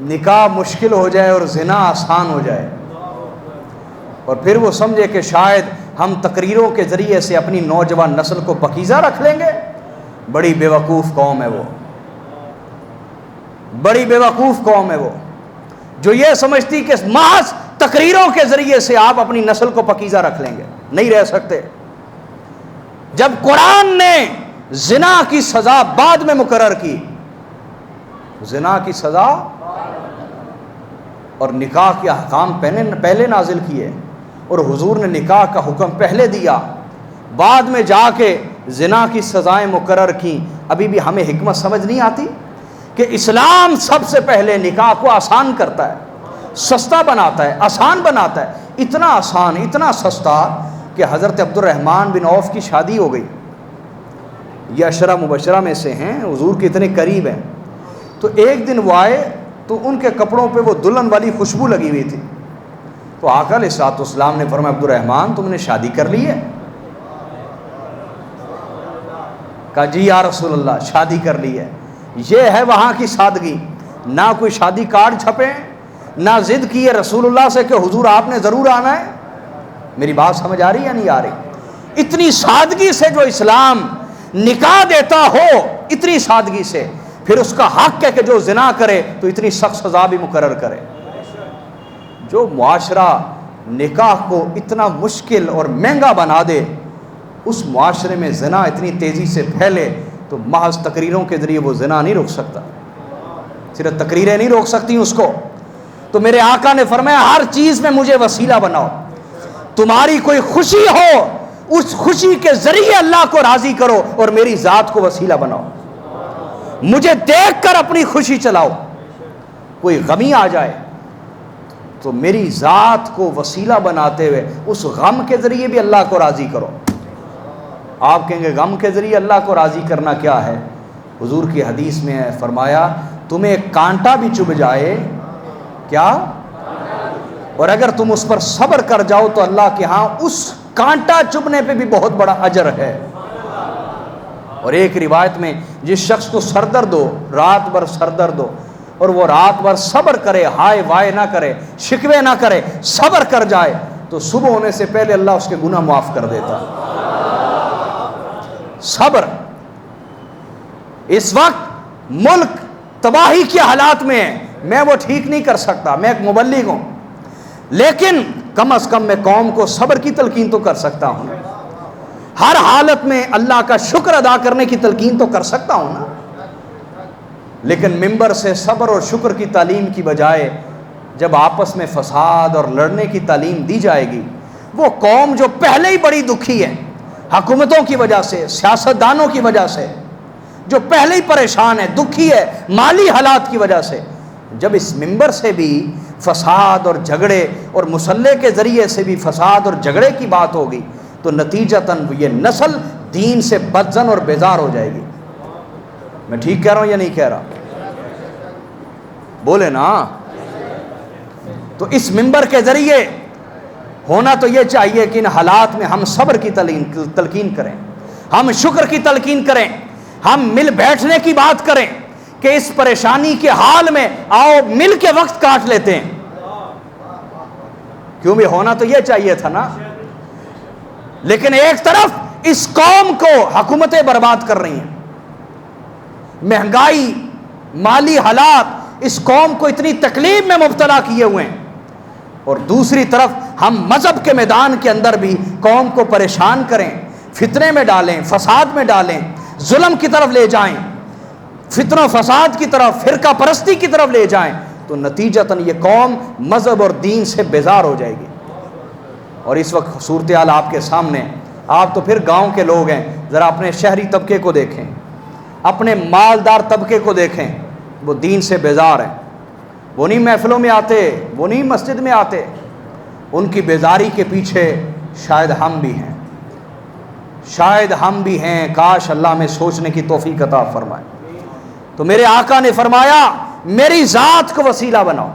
نکاح مشکل ہو جائے اور زنا آسان ہو جائے اور پھر وہ سمجھے کہ شاید ہم تقریروں کے ذریعے سے اپنی نوجوان نسل کو پاکیزہ رکھ لیں گے، بڑی بیوقوف قوم ہے وہ، بڑی بیوقوف قوم ہے وہ جو یہ سمجھتی کہ محض تقریروں کے ذریعے سے آپ اپنی نسل کو پاکیزہ رکھ لیں گے۔ نہیں رہ سکتے۔ جب قرآن نے زنا کی سزا بعد میں مقرر کی، زنا کی سزا اور نکاح کے احکام پہلے نازل کیے، اور حضور نے نکاح کا حکم پہلے دیا، بعد میں جا کے زنا کی سزائیں مقرر کی، ابھی بھی ہمیں حکمت سمجھ نہیں آتی کہ اسلام سب سے پہلے نکاح کو آسان کرتا ہے، سستا بناتا ہے، آسان بناتا ہے، اتنا آسان، اتنا سستا کہ حضرت عبد الرحمن بن عوف کی شادی ہو گئی، یہ عشرہ مبشرہ میں سے ہیں، حضور کے اتنے قریب ہیں۔ تو ایک دن وہ آئے تو ان کے کپڑوں پہ وہ دلہن والی خوشبو لگی ہوئی تھی، تو آقا علیہ الصلوۃ والسلام نے فرمایا عبد الرحمن تم نے شادی کر لی ہے؟ کہا جی یا رسول اللہ شادی کر لی ہے۔ یہ ہے وہاں کی سادگی، نہ کوئی شادی کارڈ چھپے، نہ ضد کی ہے رسول اللہ سے کہ حضور آپ نے ضرور آنا ہے۔ میری بات سمجھ آ رہی یا نہیں آ رہی؟ اتنی سادگی سے جو اسلام نکاح دیتا ہو، اتنی سادگی سے پھر اس کا حق ہے کہ جو زنا کرے تو اتنی سخت سزا بھی مقرر کرے۔ جو معاشرہ نکاح کو اتنا مشکل اور مہنگا بنا دے، اس معاشرے میں زنا اتنی تیزی سے پھیلے تو محض تقریروں کے ذریعے وہ زنا نہیں روک سکتا، صرف تقریریں نہیں روک سکتی اس کو۔ تو میرے آقا نے فرمایا ہر چیز میں مجھے وسیلہ بناؤ، تمہاری کوئی خوشی ہو اس خوشی کے ذریعے اللہ کو راضی کرو اور میری ذات کو وسیلہ بناؤ، مجھے دیکھ کر اپنی خوشی چلاؤ، کوئی غمی آ جائے تو میری ذات کو وسیلہ بناتے ہوئے اس غم کے ذریعے بھی اللہ کو راضی کرو۔ آپ کہیں گے غم کے ذریعے اللہ کو راضی کرنا کیا ہے؟ حضور کی حدیث میں ہے، فرمایا تمہیں کانٹا بھی چبھ جائے، کیا؟ اور اگر تم اس پر صبر کر جاؤ تو اللہ کے ہاں اس کانٹا چبھنے پہ بھی بہت بڑا اجر ہے۔ اور ایک روایت میں جس شخص کو سر درد ہو، رات بھر سر درد ہو، اور وہ رات بھر صبر کرے، ہائے وائے نہ کرے، شکوے نہ کرے، صبر کر جائے تو صبح ہونے سے پہلے اللہ اس کے گناہ معاف کر دیتا۔ صبر۔ اس وقت ملک تباہی کے حالات میں ہے، میں وہ ٹھیک نہیں کر سکتا، میں ایک مبلغ ہوں، لیکن کم از کم میں قوم کو صبر کی تلقین تو کر سکتا ہوں، ہر حالت میں اللہ کا شکر ادا کرنے کی تلقین تو کر سکتا ہوں نا۔ لیکن ممبر سے صبر اور شکر کی تعلیم کی بجائے جب آپس میں فساد اور لڑنے کی تعلیم دی جائے گی، وہ قوم جو پہلے ہی بڑی دکھی ہے حکومتوں کی وجہ سے، سیاستدانوں کی وجہ سے، جو پہلے ہی پریشان ہے، دکھی ہے مالی حالات کی وجہ سے، جب اس ممبر سے بھی فساد اور جھگڑے اور مسلح کے ذریعے سے بھی فساد اور جھگڑے کی بات ہوگی تو نتیجتاً یہ نسل دین سے بدزن اور بیزار ہو جائے گی۔ میں ٹھیک کہہ رہا ہوں یا نہیں کہہ رہا؟ بولے نا۔ تو اس ممبر کے ذریعے ہونا تو یہ چاہیے کہ ان حالات میں ہم صبر کی تلقین کریں، ہم شکر کی تلقین کریں، ہم مل بیٹھنے کی بات کریں کہ اس پریشانی کے حال میں آؤ مل کے وقت کاٹ لیتے ہیں۔ کیوں بھی ہونا تو یہ چاہیے تھا نا۔ لیکن ایک طرف اس قوم کو حکومتیں برباد کر رہی ہیں، مہنگائی، مالی حالات اس قوم کو اتنی تکلیف میں مبتلا کیے ہوئے ہیں، اور دوسری طرف ہم مذہب کے میدان کے اندر بھی قوم کو پریشان کریں، فتنے میں ڈالیں، فساد میں ڈالیں، ظلم کی طرف لے جائیں، فتنہ و فساد کی طرف، فرقہ پرستی کی طرف لے جائیں تو نتیجتاً یہ قوم مذہب اور دین سے بیزار ہو جائے گی۔ اور اس وقت صورتحال آپ کے سامنے، آپ تو پھر گاؤں کے لوگ ہیں، ذرا اپنے شہری طبقے کو دیکھیں، اپنے مالدار طبقے کو دیکھیں، وہ دین سے بیزار ہیں، وہ نہیں محفلوں میں آتے، وہ نہیں مسجد میں آتے، ان کی بیزاری کے پیچھے شاید ہم بھی ہیں، شاید ہم بھی ہیں، کاش اللہ میں سوچنے کی توفیق عطا فرمائے۔ تو میرے آقا نے فرمایا میری ذات کو وسیلہ بناؤ،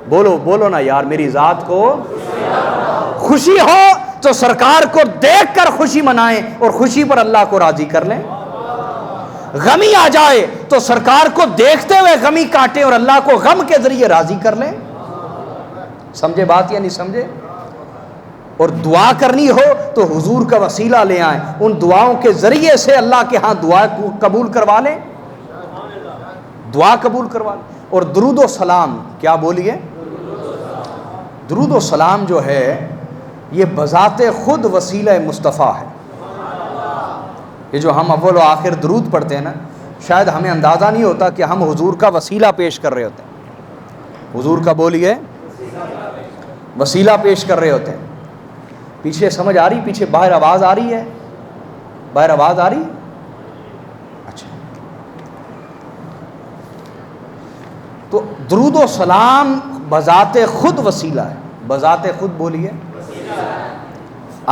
بولو بولو نا یار، میری ذات کو خوشی ہو تو سرکار کو دیکھ کر خوشی منائیں اور خوشی پر اللہ کو راضی کر لیں، غمی آ جائے تو سرکار کو دیکھتے ہوئے غمی کاٹے اور اللہ کو غم کے ذریعے راضی کر لیں. سمجھے بات یا نہیں سمجھے؟ اور دعا کرنی ہو تو حضور کا وسیلہ لے آئیں, ان دعاؤں کے ذریعے سے اللہ کے ہاں دعا قبول کروا لیں, دعا قبول کروا لیں. اور درود و سلام, کیا بولیے؟ درود و سلام جو ہے یہ بذات خود وسیلہ مصطفیٰ ہے. یہ جو ہم اول و آخر درود پڑھتے ہیں نا, شاید ہمیں اندازہ نہیں ہوتا کہ ہم حضور کا وسیلہ پیش کر رہے ہوتے ہیں. حضور کا بولیے وسیلہ پیش کر رہے ہوتے ہیں. پیچھے سمجھ آ رہی؟ پیچھے باہر آواز آ رہی ہے؟ باہر آواز آ رہی؟ اچھا. تو درود و سلام بذات خود وسیلہ ہے. بذات خود بولیے.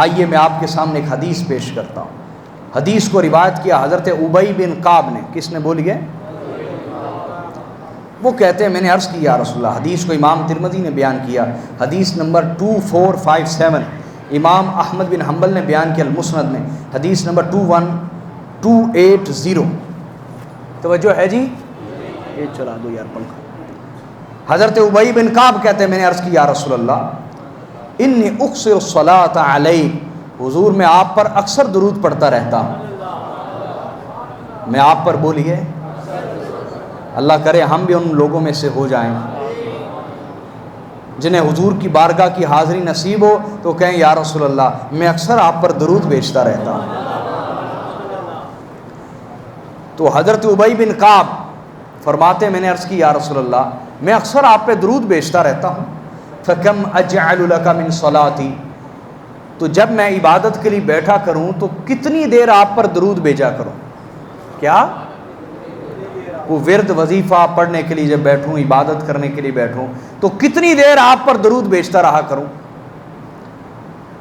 آئیے میں آپ کے سامنے ایک حدیث پیش کرتا ہوں. حدیث کو روایت کیا حضرت ابی بن کعب نے. کس نے بولی ہے؟ وہ کہتے ہیں میں نے عرض کی یا رسول اللہ. حدیث کو امام ترمذی نے بیان کیا, حدیث نمبر 2457. امام احمد بن حنبل نے بیان کیا المسند میں, حدیث نمبر 21280. توجہ ہے جی؟ یہ چلا دو یار پنکھا. حضرت ابی بن کعب کہتے ہیں میں نے عرض کی یا رسول اللہ انی اکثر الصلاۃ علیک, حضور میں آپ پر اکثر درود پڑھتا رہتا ہوں. میں آپ پر بولیے. اللہ کرے ہم بھی ان لوگوں میں سے ہو جائیں جنہیں حضور کی بارگاہ کی حاضری نصیب ہو تو کہیں یا رسول اللہ میں اکثر آپ پر درود بھیجتا رہتا ہوں. تو حضرت ابی بن کعب فرماتے میں نے عرض کی یا رسول اللہ میں اکثر آپ پہ درود بھیجتا رہتا ہوں. فکم اجعل لک من صلاتی, تو جب میں عبادت کے لیے بیٹھا کروں تو کتنی دیر آپ پر درود بھیجا کروں. کیا وہ ورد وظیفہ پڑھنے کے لیے جب بیٹھوں, عبادت کرنے کے لیے بیٹھوں تو کتنی دیر آپ پر درود بھیجتا رہا کروں.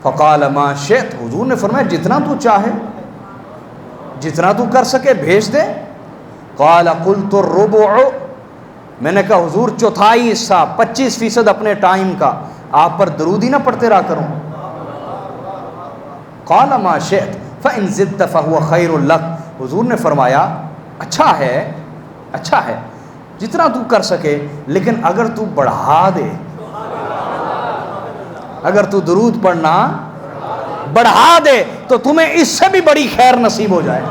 فقال ما شئت, حضور نے فرمایا جتنا تو چاہے, جتنا تو کر سکے بھیج دے. قال قلت الربع, میں نے کہا حضور چوتھائی حصہ 25% اپنے ٹائم کا آپ پر درود ہی نہ پڑھتے رہا کروں. قال ما شئت فإن زدت فهو خير لك, حضور نے فرمایا اچھا ہے جتنا تو کر سکے, لیکن اگر تو بڑھا دے, اگر تو درود پڑھنا بڑھا دے تو تمہیں اس سے بھی بڑی خیر نصیب ہو جائے.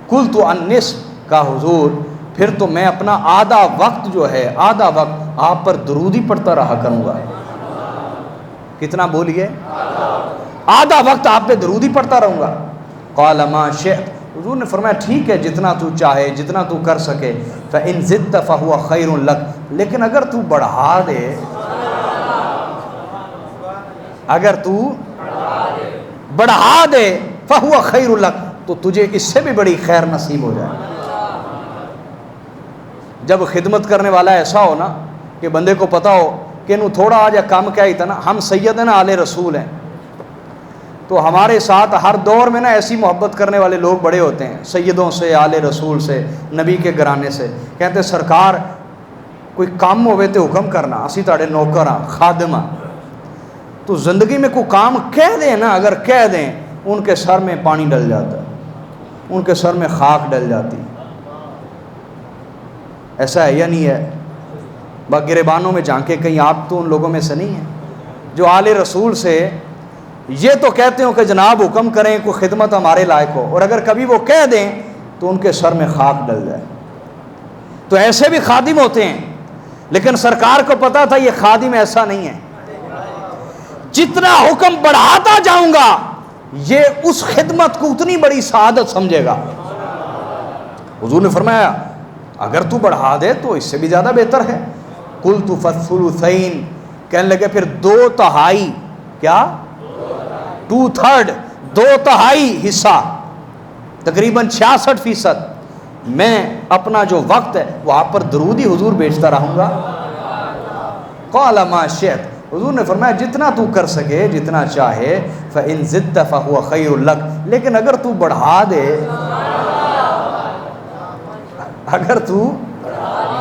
قلت النصف, کا حضور پھر تو میں اپنا آدھا وقت جو ہے, آدھا وقت آپ پر درود ہی پڑھتا رہا کروں گا. کتنا بولیے؟ آدھا وقت آپ پہ درود ہی پڑھتا رہوں گا. قال ما شئت, حضور نے فرمایا ٹھیک ہے جتنا تو چاہے, جتنا تو کر سکے. فإن زدت فهو خير لك, لیکن اگر تو بڑھا دے, اگر تو بڑھا دے فهو خير لك, تو تجھے اس سے بھی بڑی خیر نصیب ہو جائے. جب خدمت کرنے والا ایسا ہو نا کہ بندے کو پتا ہو کہ انہوں تھوڑا آج کام کیا ہی تھا نا, ہم سیدنا آل رسول ہیں, تو ہمارے ساتھ ہر دور میں نا ایسی محبت کرنے والے لوگ بڑے ہوتے ہیں, سیدوں سے, آل رسول سے, نبی کے گھرانے سے. کہتے سرکار کوئی کام ہوئے تو حکم کرنا, اسی تاڑے نوکر ہاں, خادم ہاں. تو زندگی میں کوئی کام کہہ دیں نا, اگر کہہ دیں ان کے سر میں پانی ڈل جاتا ہے, ان کے سر میں خاک ڈل جاتی. ایسا ہے یا نہیں ہے؟ گریبانوں میں جھانکے کہیں آپ تو ان لوگوں میں سے نہیں ہیں جو آل رسول سے یہ تو کہتے ہو کہ جناب حکم کریں, کوئی خدمت ہمارے لائق ہو, اور اگر کبھی وہ کہہ دیں تو ان کے سر میں خاک ڈل جائے. تو ایسے بھی خادم ہوتے ہیں, لیکن سرکار کو پتا تھا یہ خادم ایسا نہیں ہے. جتنا حکم بڑھاتا جاؤں گا یہ اس خدمت کو اتنی بڑی سعادت سمجھے گا. حضور نے فرمایا اگر تو بڑھا دے تو اس سے بھی زیادہ بہتر ہے. قلت فالثلثین, کہنے لگے پھر 2/3, کیا 2/3, 2/3 حصہ, تقریباً 66% میں اپنا جو وقت ہے وہ آپ پر درود ہی حضور بیچتا رہوں گا. قال ما شئت, حضور نے فرمایا جتنا تو کر سکے, جتنا چاہے. فإن زدت فهو خير لك, لیکن اگر تو بڑھا دے, اگر تو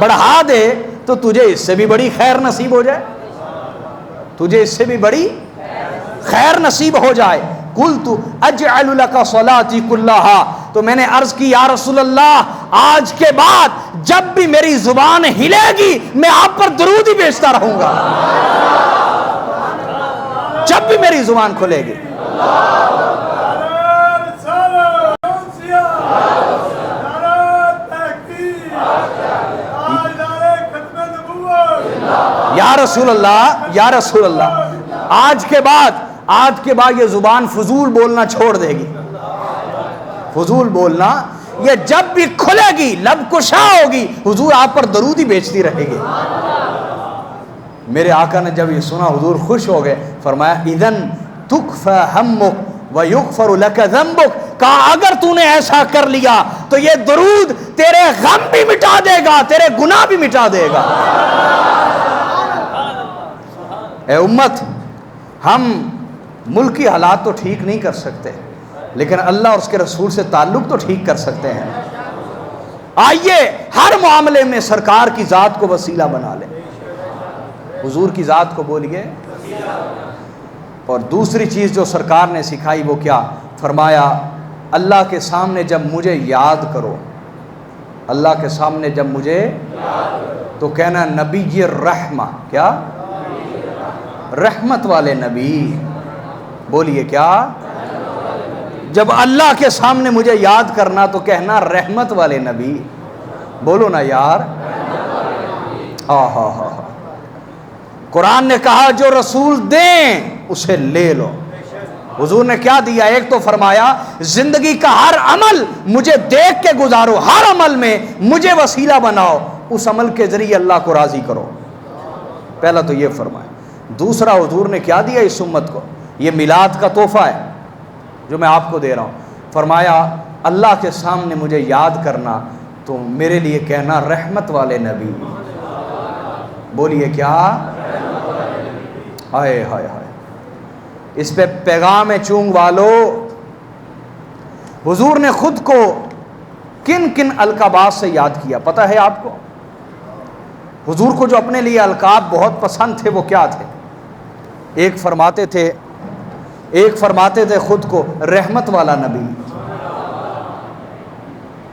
بڑھا دے تو تجھے اس سے بھی بڑی خیر نصیب ہو جائے, تجھے اس سے بھی بڑی خیر نصیب ہو جائے. قلت اجعل لك صلاتي كلها، تو میں نے عرض کی یا رسول اللہ آج کے بعد جب بھی میری زبان ہلے گی میں آپ پر درود ہی بھیجتا رہوں گا، جب بھی میری زبان کھلے گی۔ یا رسول اللہ، یا رسول اللہ، آج کے بعد یہ زبان فضول بولنا چھوڑ دے گی، فضول بولنا یہ جب بھی کھلے گی لب کشا ہوگی حضور آپ پر درود ہی بیچتی رہے گی۔ میرے آقا نے جب یہ سنا حضور خوش ہو گئے، فرمایا اذن تکفی ہمک ویغفر لک ذنبک، کہا اگر تو نے ایسا کر لیا تو یہ درود تیرے غم بھی مٹا دے گا، تیرے گناہ بھی مٹا دے گا۔ اے امت، ہم ملکی حالات تو ٹھیک نہیں کر سکتے لیکن اللہ اور اس کے رسول سے تعلق تو ٹھیک کر سکتے ہیں۔ آئیے ہر معاملے میں سرکار کی ذات کو وسیلہ بنا لیں، حضور کی ذات کو بولیے۔ اور دوسری چیز جو سرکار نے سکھائی وہ کیا؟ فرمایا اللہ کے سامنے جب مجھے یاد کرو، اللہ کے سامنے جب مجھے تو کہنا نبی رحمہ، کیا؟ رحمت والے نبی، بولیے کیا؟ جب اللہ کے سامنے مجھے یاد کرنا تو کہنا رحمت والے نبی، بولو نا یار۔ قرآن نے کہا جو رسول دیں اسے لے لو، حضور نے کیا دیا؟ ایک تو فرمایا زندگی کا ہر عمل مجھے دیکھ کے گزارو، ہر عمل میں مجھے وسیلہ بناؤ، اس عمل کے ذریعے اللہ کو راضی کرو، پہلا تو یہ فرمایا۔ دوسرا حضور نے کیا دیا اس امت کو؟ یہ میلاد کا تحفہ ہے جو میں آپ کو دے رہا ہوں۔ فرمایا اللہ کے سامنے مجھے یاد کرنا تو میرے لیے کہنا رحمت والے نبی، بولیے کیا؟ ہائے ہائے ہائے، اس پہ پیغام چونگ والو، حضور نے خود کو کن کن القابات سے یاد کیا پتہ ہے آپ کو؟ حضور کو جو اپنے لیے القاب بہت پسند تھے وہ کیا تھے؟ ایک فرماتے تھے خود کو رحمت والا نبی،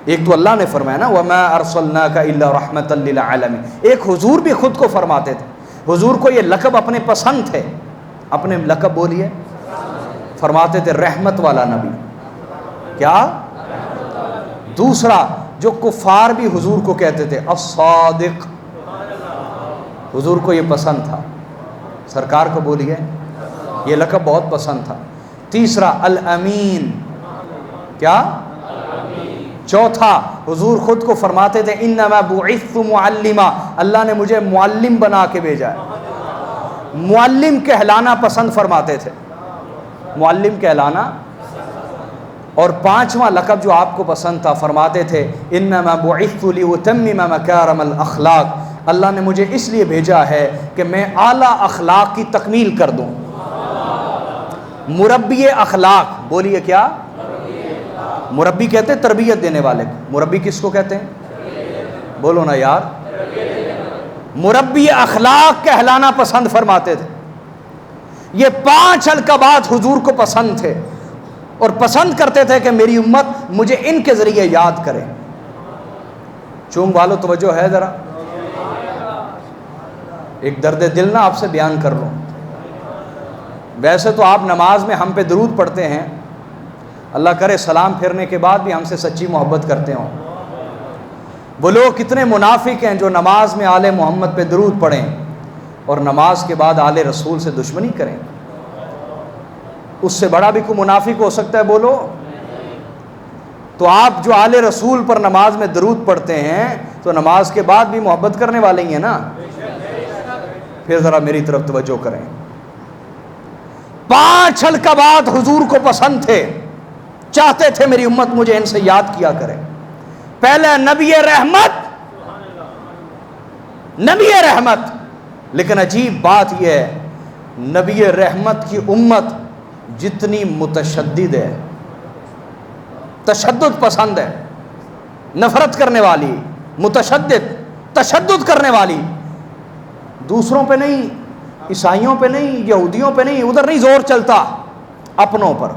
ایک تو اللہ نے فرمایا نا وَمَا أَرْسَلْنَاكَ إِلَّا رَحْمَةً لِلْعَالَمِينَ، ایک حضور بھی خود کو فرماتے تھے، حضور کو یہ لقب اپنے پسند تھے، اپنے لقب بولیے، فرماتے تھے رحمت والا نبی، کیا؟ دوسرا جو کفار بھی حضور کو کہتے تھے الصادق، حضور کو یہ پسند تھا، سرکار کو بولیے یہ لقب بہت پسند تھا۔ تیسرا الامین، کیا؟ چوتھا حضور خود کو فرماتے تھے انما بعثت معلما، اللہ نے مجھے معلم بنا کے بھیجا ہے، معلم کہلانا پسند فرماتے تھے، معلم کہلانا۔ اور پانچواں لقب جو آپ کو پسند تھا، فرماتے تھے انما بعثت لاتمم مکارم الاخلاق، اللہ نے مجھے اس لیے بھیجا ہے کہ میں اعلیٰ اخلاق کی تکمیل کر دوں، مربی اخلاق، بولیے کیا؟ مربی کہتے ہیں تربیت دینے والے کو، مربی کس کو کہتے ہیں؟ بولو نا یار۔ مربی اخلاق کہلانا پسند فرماتے تھے۔ یہ 5 القابات حضور کو پسند تھے اور پسند کرتے تھے کہ میری امت مجھے ان کے ذریعے یاد کرے۔ چونگ والو توجہ ہے ذرا، ایک درد دل نہ آپ سے بیان کر لوں۔ ویسے تو آپ نماز میں ہم پہ درود پڑھتے ہیں، اللہ کرے سلام پھیرنے کے بعد بھی ہم سے سچی محبت کرتے ہوں۔ وہ لوگ کتنے منافق ہیں جو نماز میں آل محمد پہ درود پڑھیں اور نماز کے بعد آل رسول سے دشمنی کریں۔ اس سے بڑا بھی کوئی منافق ہو سکتا ہے بولو؟ تو آپ جو آل رسول پر نماز میں درود پڑھتے ہیں تو نماز کے بعد بھی محبت کرنے والے ہی ہیں نا؟ پھر ذرا میری طرف توجہ کریں۔ 5 القابات حضور کو پسند تھے، چاہتے تھے میری امت مجھے ان سے یاد کیا کرے۔ پہلے نبی رحمت، نبی رحمت، لیکن عجیب بات یہ ہے نبی رحمت کی امت جتنی متشدد ہے، تشدد پسند ہے، نفرت کرنے والی، متشدد، تشدد کرنے والی، دوسروں پہ نہیں، عیسائیوں پہ نہیں، یہودیوں پہ نہیں، ادھر نہیں زور چلتا، اپنوں پر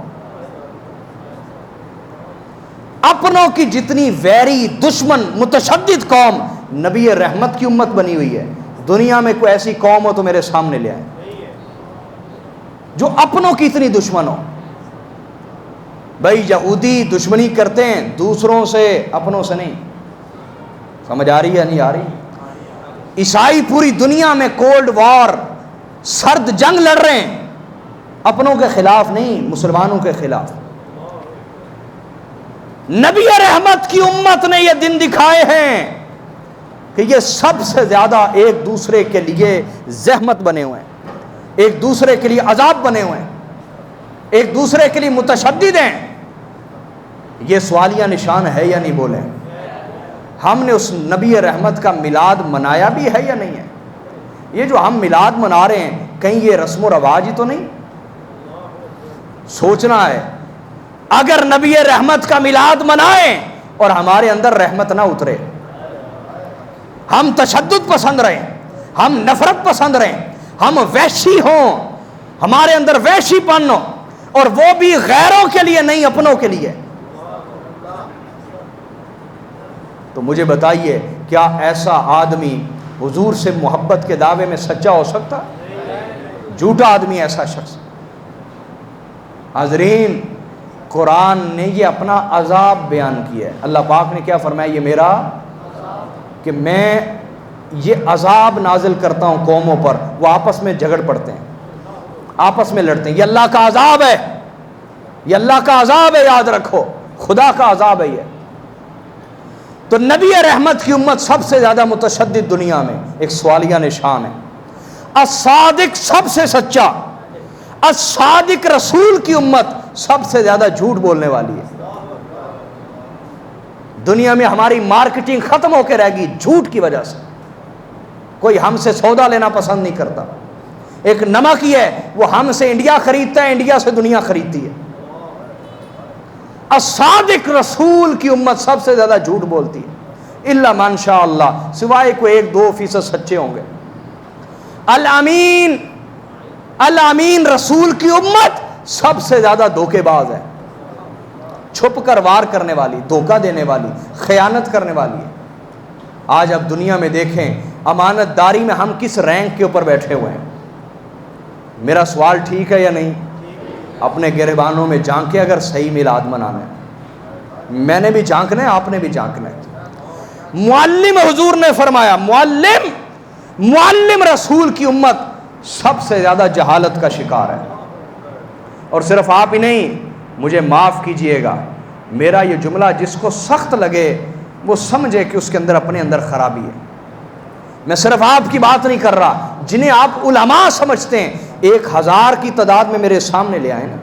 اپنوں کی جتنی ویری دشمن متشدد قوم نبی رحمت کی امت بنی ہوئی ہے. دنیا میں کوئی ایسی قوم ہو تو میرے سامنے لے آئیں جو اپنوں کی اتنی دشمن ہو. بھائی یہودی دشمنی کرتے ہیں دوسروں سے, اپنوں سے نہیں. سمجھ آ رہی ہے نہیں آ رہی؟ عیسائی پوری دنیا میں کولڈ وار, سرد جنگ لڑ رہے ہیں, اپنوں کے خلاف نہیں, مسلمانوں کے خلاف. نبی رحمت کی امت نے یہ دن دکھائے ہیں کہ یہ سب سے زیادہ ایک دوسرے کے لیے زحمت بنے ہوئے ہیں, ایک دوسرے کے لیے عذاب بنے ہوئے ہیں, ایک دوسرے کے لیے متشدد ہیں. یہ سوالیہ نشان ہے یا نہیں بولیں؟ ہم نے اس نبی رحمت کا میلاد منایا بھی ہے یا نہیں ہے؟ یہ جو ہم میلاد منا رہے ہیں کہیں یہ رسم و رواج ہی تو نہیں؟ سوچنا ہے اگر نبی رحمت کا میلاد منائیں اور ہمارے اندر رحمت نہ اترے, ہم تشدد پسند رہیں, ہم نفرت پسند رہیں, ہم وحشی ہوں, ہمارے اندر وحشی پن ہو, اور وہ بھی غیروں کے لیے نہیں اپنوں کے لیے, تو مجھے بتائیے کیا ایسا آدمی حضور سے محبت کے دعوے میں سچا ہو سکتا؟ جھوٹا آدمی ایسا شخص. حاضرین, قرآن نے یہ اپنا عذاب بیان کیا ہے. اللہ پاک نے کیا فرمایا؟ یہ میرا, کہ میں یہ عذاب نازل کرتا ہوں قوموں پر, وہ آپس میں جھگڑ پڑتے ہیں, آپس میں لڑتے ہیں. یہ اللہ کا عذاب ہے, یہ اللہ کا عذاب ہے, یاد رکھو, خدا کا عذاب ہے یہ. تو نبی رحمت کی امت سب سے زیادہ متشدد دنیا میں, ایک سوالیہ نشان ہے. الصادق سب سے سچا, الصادق رسول کی امت سب سے زیادہ جھوٹ بولنے والی ہے. دنیا میں ہماری مارکیٹنگ ختم ہو کے رہ گئی جھوٹ کی وجہ سے. کوئی ہم سے سودا لینا پسند نہیں کرتا. ایک نمک ہی ہے, وہ ہم سے انڈیا خریدتا ہے, انڈیا سے دنیا خریدتی ہے. الصادق رسول کی امت سب سے زیادہ جھوٹ بولتی ہے, الا من شاء اللہ, سوائے کوئی 1-2% سچے ہوں گے. الامین, الامین رسول کی امت سب سے زیادہ دھوکے باز ہے, چھپ کر وار کرنے والی, دھوکہ دینے والی, خیانت کرنے والی ہے. آج اب دنیا میں دیکھیں امانت داری میں ہم کس رینک کے اوپر بیٹھے ہوئے ہیں. میرا سوال ٹھیک ہے یا نہیں؟ اپنے گریبانوں میں جھانکے اگر صحیح میلاد منانا ہے. میں نے بھی جھانکنا ہے, آپ نے بھی جھانکنا ہے. معلم حضور نے فرمایا, معلم رسول کی امت سب سے زیادہ جہالت کا شکار ہے. اور صرف آپ ہی نہیں, مجھے معاف کیجئے گا, میرا یہ جملہ جس کو سخت لگے وہ سمجھے کہ اس کے اندر اپنے اندر خرابی ہے. میں صرف آپ کی بات نہیں کر رہا, جنہیں آپ علماء سمجھتے ہیں 1000 کی تعداد میں میرے سامنے لے آئے نا,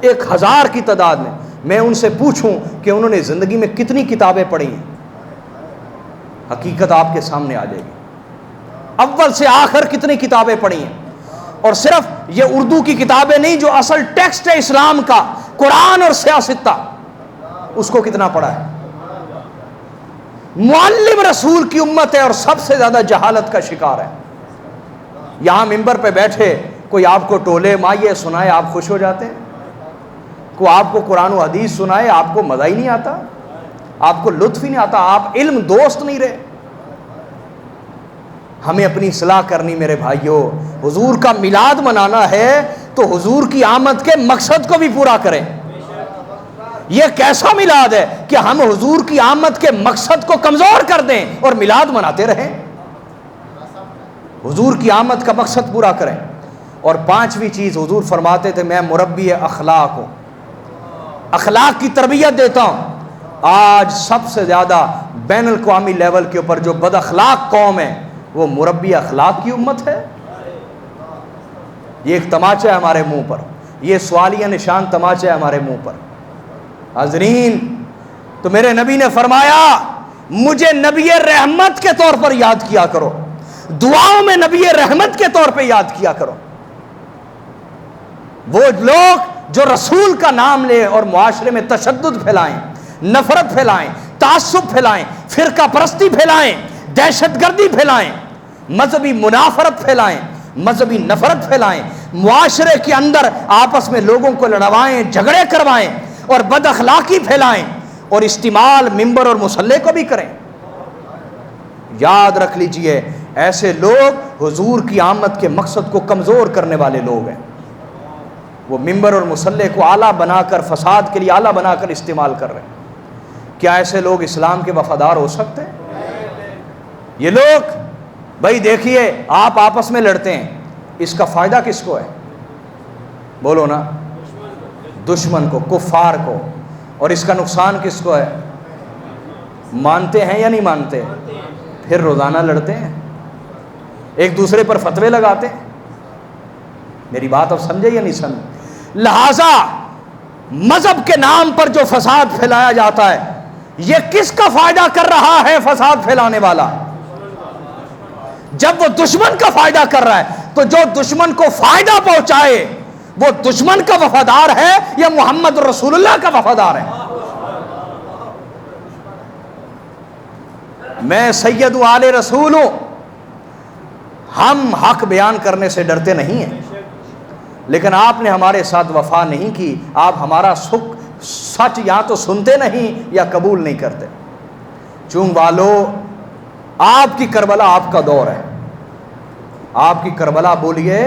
1000 کی تعداد میں ان سے پوچھوں کہ انہوں نے زندگی میں کتنی کتابیں پڑھی ہیں, حقیقت آپ کے سامنے آ جائے گی. اول سے آخر کتنی کتابیں پڑھی ہیں, اور صرف یہ اردو کی کتابیں نہیں, جو اصل ٹیکسٹ ہے اسلام کا, قرآن اور سیاستہ, اس کو کتنا پڑھا ہے. معلم رسول کی امت ہے اور سب سے زیادہ جہالت کا شکار ہے. یہاں منبر پہ بیٹھے کوئی آپ کو ٹولے مائے سنائے آپ خوش ہو جاتے ہیں, کوئی آپ کو قرآن و حدیث سنائے آپ کو مزہ ہی نہیں آتا, آپ کو لطف ہی نہیں آتا, آپ علم دوست نہیں رہے. ہمیں اپنی اصلاح کرنی میرے بھائیوں. حضور کا میلاد منانا ہے تو حضور کی آمد کے مقصد کو بھی پورا کریں. یہ کیسا میلاد ہے کہ ہم حضور کی آمد کے مقصد کو کمزور کر دیں اور میلاد مناتے رہیں. حضور کی آمد کا مقصد پورا کریں. اور 5ویں چیز حضور فرماتے تھے, میں مربی اخلاق ہوں, اخلاق کی تربیت دیتا ہوں. آج سب سے زیادہ بین الاقوامی لیول کے اوپر جو بد اخلاق قوم ہے وہ مربی اخلاق کی امت ہے. یہ ایک تماچا ہے ہمارے منہ پر, یہ سوالیہ نشان تماچا ہے ہمارے منہ پر. حاضرین, تو میرے نبی نے فرمایا مجھے نبی رحمت کے طور پر یاد کیا کرو, دعاؤں میں نبی رحمت کے طور پہ یاد کیا کرو. وہ لوگ جو رسول کا نام لے اور معاشرے میں تشدد پھیلائیں, نفرت پھیلائیں, تعصب پھیلائیں, فرقہ پرستی پھیلائیں, دہشت گردی پھیلائیں, مذہبی منافرت پھیلائیں, مذہبی نفرت پھیلائیں, معاشرے کے اندر آپس میں لوگوں کو لڑوائیں, جھگڑے کروائیں اور بد اخلاقی پھیلائیں, اور استعمال منبر اور مصلی کو بھی کریں۔ یاد رکھ لیجئے ایسے لوگ حضور کی آمد کے مقصد کو کمزور کرنے والے لوگ ہیں۔ وہ منبر اور مصلی کو آلہ بنا کر، فساد کے لیے آلہ بنا کر استعمال کر رہے ہیں۔ کیا ایسے لوگ اسلام کے وفادار ہو سکتے ہیں؟ یہ لوگ بھائی دیکھیے، آپ آپس میں لڑتے ہیں، اس کا فائدہ کس کو ہے؟ بولو نا، دشمن کو، کفار کو۔ اور اس کا نقصان کس کو ہے؟ مانتے ہیں یا نہیں مانتے؟ پھر روزانہ لڑتے ہیں، ایک دوسرے پر فتوے لگاتے ہیں۔ میری بات اب سمجھے یا نہیں سمجھے؟ لہذا مذہب کے نام پر جو فساد پھیلایا جاتا ہے، یہ کس کا فائدہ کر رہا ہے؟ فساد پھیلانے والا۔ جب وہ دشمن کا فائدہ کر رہا ہے تو جو دشمن کو فائدہ پہنچائے وہ دشمن کا وفادار ہے یا محمد رسول اللہ کا وفادار ہے؟ میں سید آل رسول ہوں، ہم حق بیان کرنے سے ڈرتے نہیں ہیں، لیکن آپ نے ہمارے ساتھ وفا نہیں کی، آپ ہمارا سچ یا تو سنتے نہیں یا قبول نہیں کرتے۔ چونگ والو، آپ کی کربلا آپ کا دور ہے، آپ کی کربلا بولیے،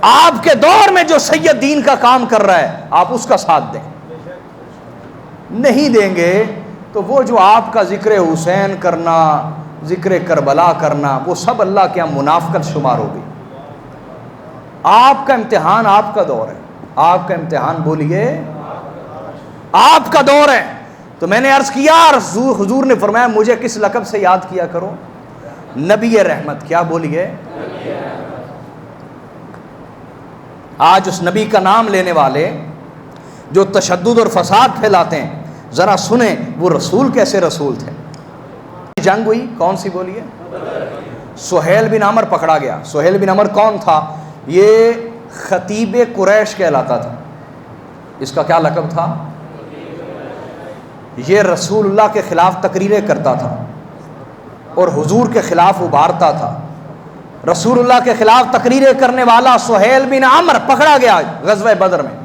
آپ کے دور میں جو سید دین کا کام کر رہا ہے آپ اس کا ساتھ دیں۔ نہیں دیں گے تو وہ جو آپ کا ذکر حسین کرنا، ذکر کربلا کرنا، وہ سب اللہ کے یہاں منافقت شمار ہوگی۔ آپ کا امتحان آپ کا دور ہے، آپ کا امتحان بولیے آپ کا دور ہے۔ تو میں نے عرض کیا، حضور نے فرمایا مجھے کس لقب سے یاد کیا کرو؟ نبی رحمت۔ کیا بولیے؟ آج اس نبی کا نام لینے والے جو تشدد اور فساد پھیلاتے ہیں، ذرا سنیں وہ رسول کیسے رسول تھے۔ جنگ ہوئی کون سی بولیے؟ سہیل بن عمر پکڑا گیا۔ سہیل بن عمر کون تھا؟ یہ خطیب قریش کہلاتا تھا۔ اس کا کیا لقب تھا؟ یہ رسول اللہ کے خلاف تقریریں کرتا تھا اور حضور کے خلاف ابھارتا تھا۔ رسول اللہ کے خلاف تقریریں کرنے والا سہیل بن عمر پکڑا گیا غزوہ بدر میں۔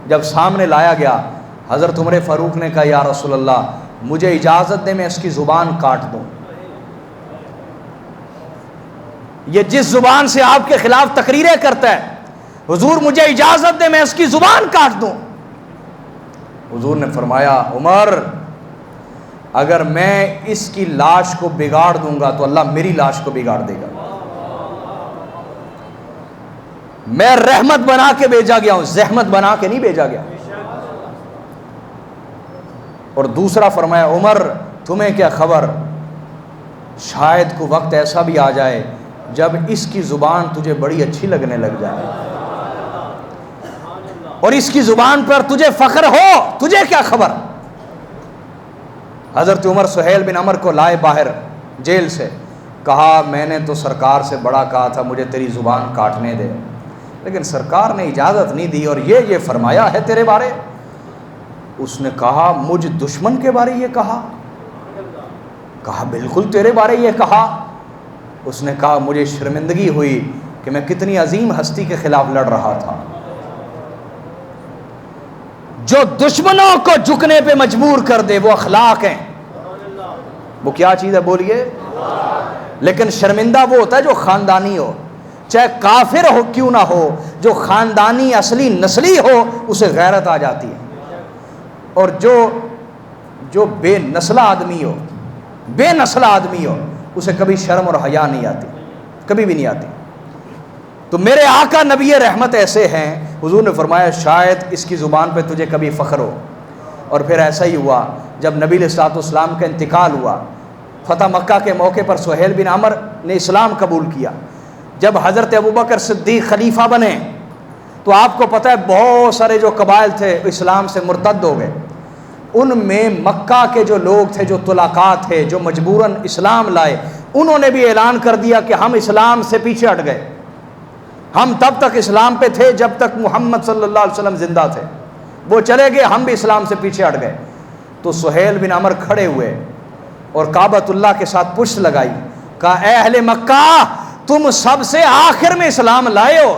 جب سامنے لایا گیا، حضرت عمر فاروق نے کہا یا رسول اللہ مجھے اجازت دے میں اس کی زبان کاٹ دوں، یہ جس زبان سے آپ کے خلاف تقریریں کرتا ہے، حضور مجھے اجازت دے میں اس کی زبان کاٹ دوں۔ حضور نے فرمایا عمر اگر میں اس کی لاش کو بگاڑ دوں گا تو اللہ میری لاش کو بگاڑ دے گا۔ میں رحمت بنا کے بھیجا گیا ہوں، زحمت بنا کے نہیں بھیجا گیا۔ اور دوسرا فرمایا عمر تمہیں کیا خبر، شاید کو وقت ایسا بھی آ جائے جب اس کی زبان تجھے بڑی اچھی لگنے لگ جائے اور اس کی زبان پر تجھے فخر ہو، تجھے کیا خبر۔ حضرت عمر سہیل بن عمر کو لائے باہر جیل سے، کہا میں نے تو سرکار سے بڑا کہا تھا مجھے تیری زبان کاٹنے دے، لیکن سرکار نے اجازت نہیں دی اور یہ فرمایا ہے تیرے بارے۔ اس نے کہا مجھ دشمن کے بارے یہ کہا؟ کہا بالکل تیرے بارے یہ کہا۔ اس نے کہا مجھے شرمندگی ہوئی کہ میں کتنی عظیم ہستی کے خلاف لڑ رہا تھا۔ جو دشمنوں کو جھکنے پہ مجبور کر دے وہ اخلاق ہیں۔ وہ کیا چیز ہے بولیے؟ لیکن شرمندہ وہ ہوتا ہے جو خاندانی ہو، چاہے کافر ہو کیوں نہ ہو، جو خاندانی اصلی نسلی ہو اسے غیرت آ جاتی ہے، اور جو بے نسل آدمی ہو، بے نسل آدمی ہو اسے کبھی شرم اور حیا نہیں آتی، کبھی بھی نہیں آتی۔ تو میرے آقا نبی رحمت ایسے ہیں، حضور نے فرمایا شاید اس کی زبان پہ تجھے کبھی فخر ہو۔ اور پھر ایسا ہی ہوا جب نبی علیہ الصلوۃ والسلام کا انتقال ہوا، فتح مکہ کے موقع پر سہیل بن عمر نے اسلام قبول کیا۔ جب حضرت ابوبکر صدیق خلیفہ بنے تو آپ کو پتہ ہے بہت سارے جو قبائل تھے اسلام سے مرتد ہو گئے، ان میں مکہ کے جو لوگ تھے، جو طلقاء تھے، جو مجبوراً اسلام لائے، انہوں نے بھی اعلان کر دیا کہ ہم اسلام سے پیچھے ہٹ گئے، ہم تب تک اسلام پہ تھے جب تک محمد صلی اللہ علیہ وسلم زندہ تھے، وہ چلے گئے ہم بھی اسلام سے پیچھے ہٹ گئے۔ تو سہیل بن عمر کھڑے ہوئے اور کعبۃ اللہ کے ساتھ پشت لگائی، کہا اے اہل مکہ تم سب سے آخر میں اسلام لائے ہو،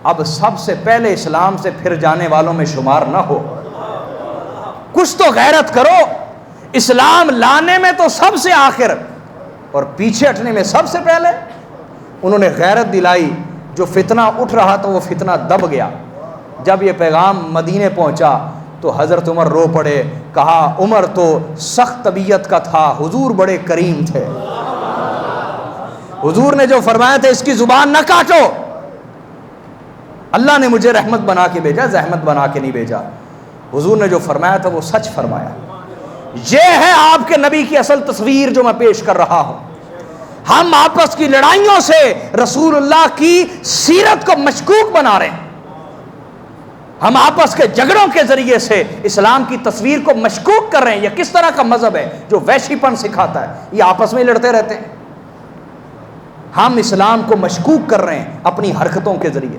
اب سب سے پہلے اسلام سے پھر جانے والوں میں شمار نہ ہو۔ کچھ تو غیرت کرو. اسلام لانے میں تو سب سے آخر اور پیچھے ہٹنے میں سب سے پہلے. انہوں نے غیرت دلائی. جو فتنہ اٹھ رہا تھا وہ فتنہ دب گیا. جب یہ پیغام مدینے پہنچا تو حضرت عمر رو پڑے. کہا عمر تو سخت طبیعت کا تھا, حضور بڑے کریم تھے. حضور نے جو فرمایا تھا اس کی زبان نہ کاٹو. اللہ نے مجھے رحمت بنا کے بھیجا, زحمت بنا کے نہیں بھیجا. حضور نے جو فرمایا تھا وہ سچ فرمایا. یہ ہے آپ کے نبی کی اصل تصویر جو میں پیش کر رہا ہوں. ہم آپس کی لڑائیوں سے رسول اللہ کی سیرت کو مشکوک بنا رہے ہیں. ہم آپس کے جھگڑوں کے ذریعے سے اسلام کی تصویر کو مشکوک کر رہے ہیں. یہ کس طرح کا مذہب ہے جو وحشی پن سکھاتا ہے؟ یہ آپس میں لڑتے رہتے ہیں. ہم اسلام کو مشکوک کر رہے ہیں اپنی حرکتوں کے ذریعے.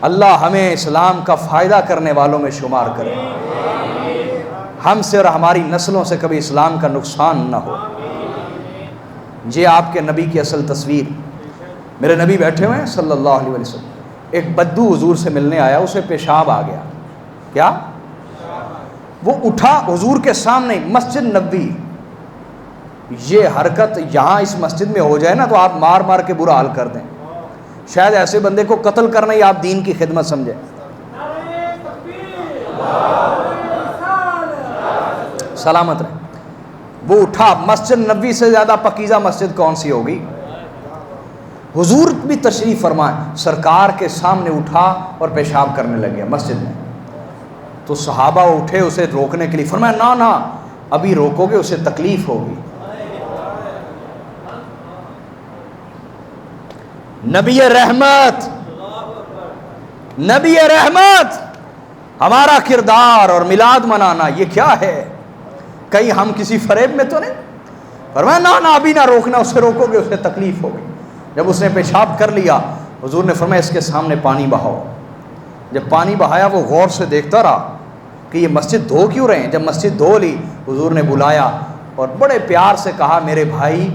اللہ ہمیں اسلام کا فائدہ کرنے والوں میں شمار کرے. ہم سے اور ہماری نسلوں سے کبھی اسلام کا نقصان نہ ہو. یہ آپ کے نبی کی اصل تصویر. میرے نبی بیٹھے ہوئے ہیں صلی اللہ علیہ وسلم. ایک بدو حضور سے ملنے آیا, اسے پیشاب آ گیا. کیا؟ وہ اٹھا حضور کے سامنے. مسجد نبوی, یہ حرکت یہاں اس مسجد میں ہو جائے نا تو آپ مار مار کے برا حال کر دیں. شاید ایسے بندے کو قتل کرنا ہی آپ دین کی خدمت سمجھیں. سلامت رہے. وہ اٹھا. مسجد نبوی سے زیادہ پاکیزہ مسجد کون سی ہوگی؟ حضور بھی تشریف فرمائے, سرکار کے سامنے اٹھا اور پیشاب کرنے لگے مسجد میں. تو صحابہ اٹھے اسے روکنے کے لیے. فرمایا نا نا, ابھی روکو گے اسے تکلیف ہوگی. نبی رحمت, نبی رحمت, ہمارا کردار اور میلاد منانا یہ کیا ہے؟ کہیں ہم کسی فریب میں تو نہیں؟ فرمایا نا نا, ابھی نہ روکنا, اسے روکو گے اسے تکلیف ہوگی. جب اس نے پیشاب کر لیا حضور نے فرمایا اس کے سامنے پانی بہاؤ. جب پانی بہایا وہ غور سے دیکھتا رہا کہ یہ مسجد دھو کیوں رہے ہیں. جب مسجد دھو لی حضور نے بلایا اور بڑے پیار سے کہا میرے بھائی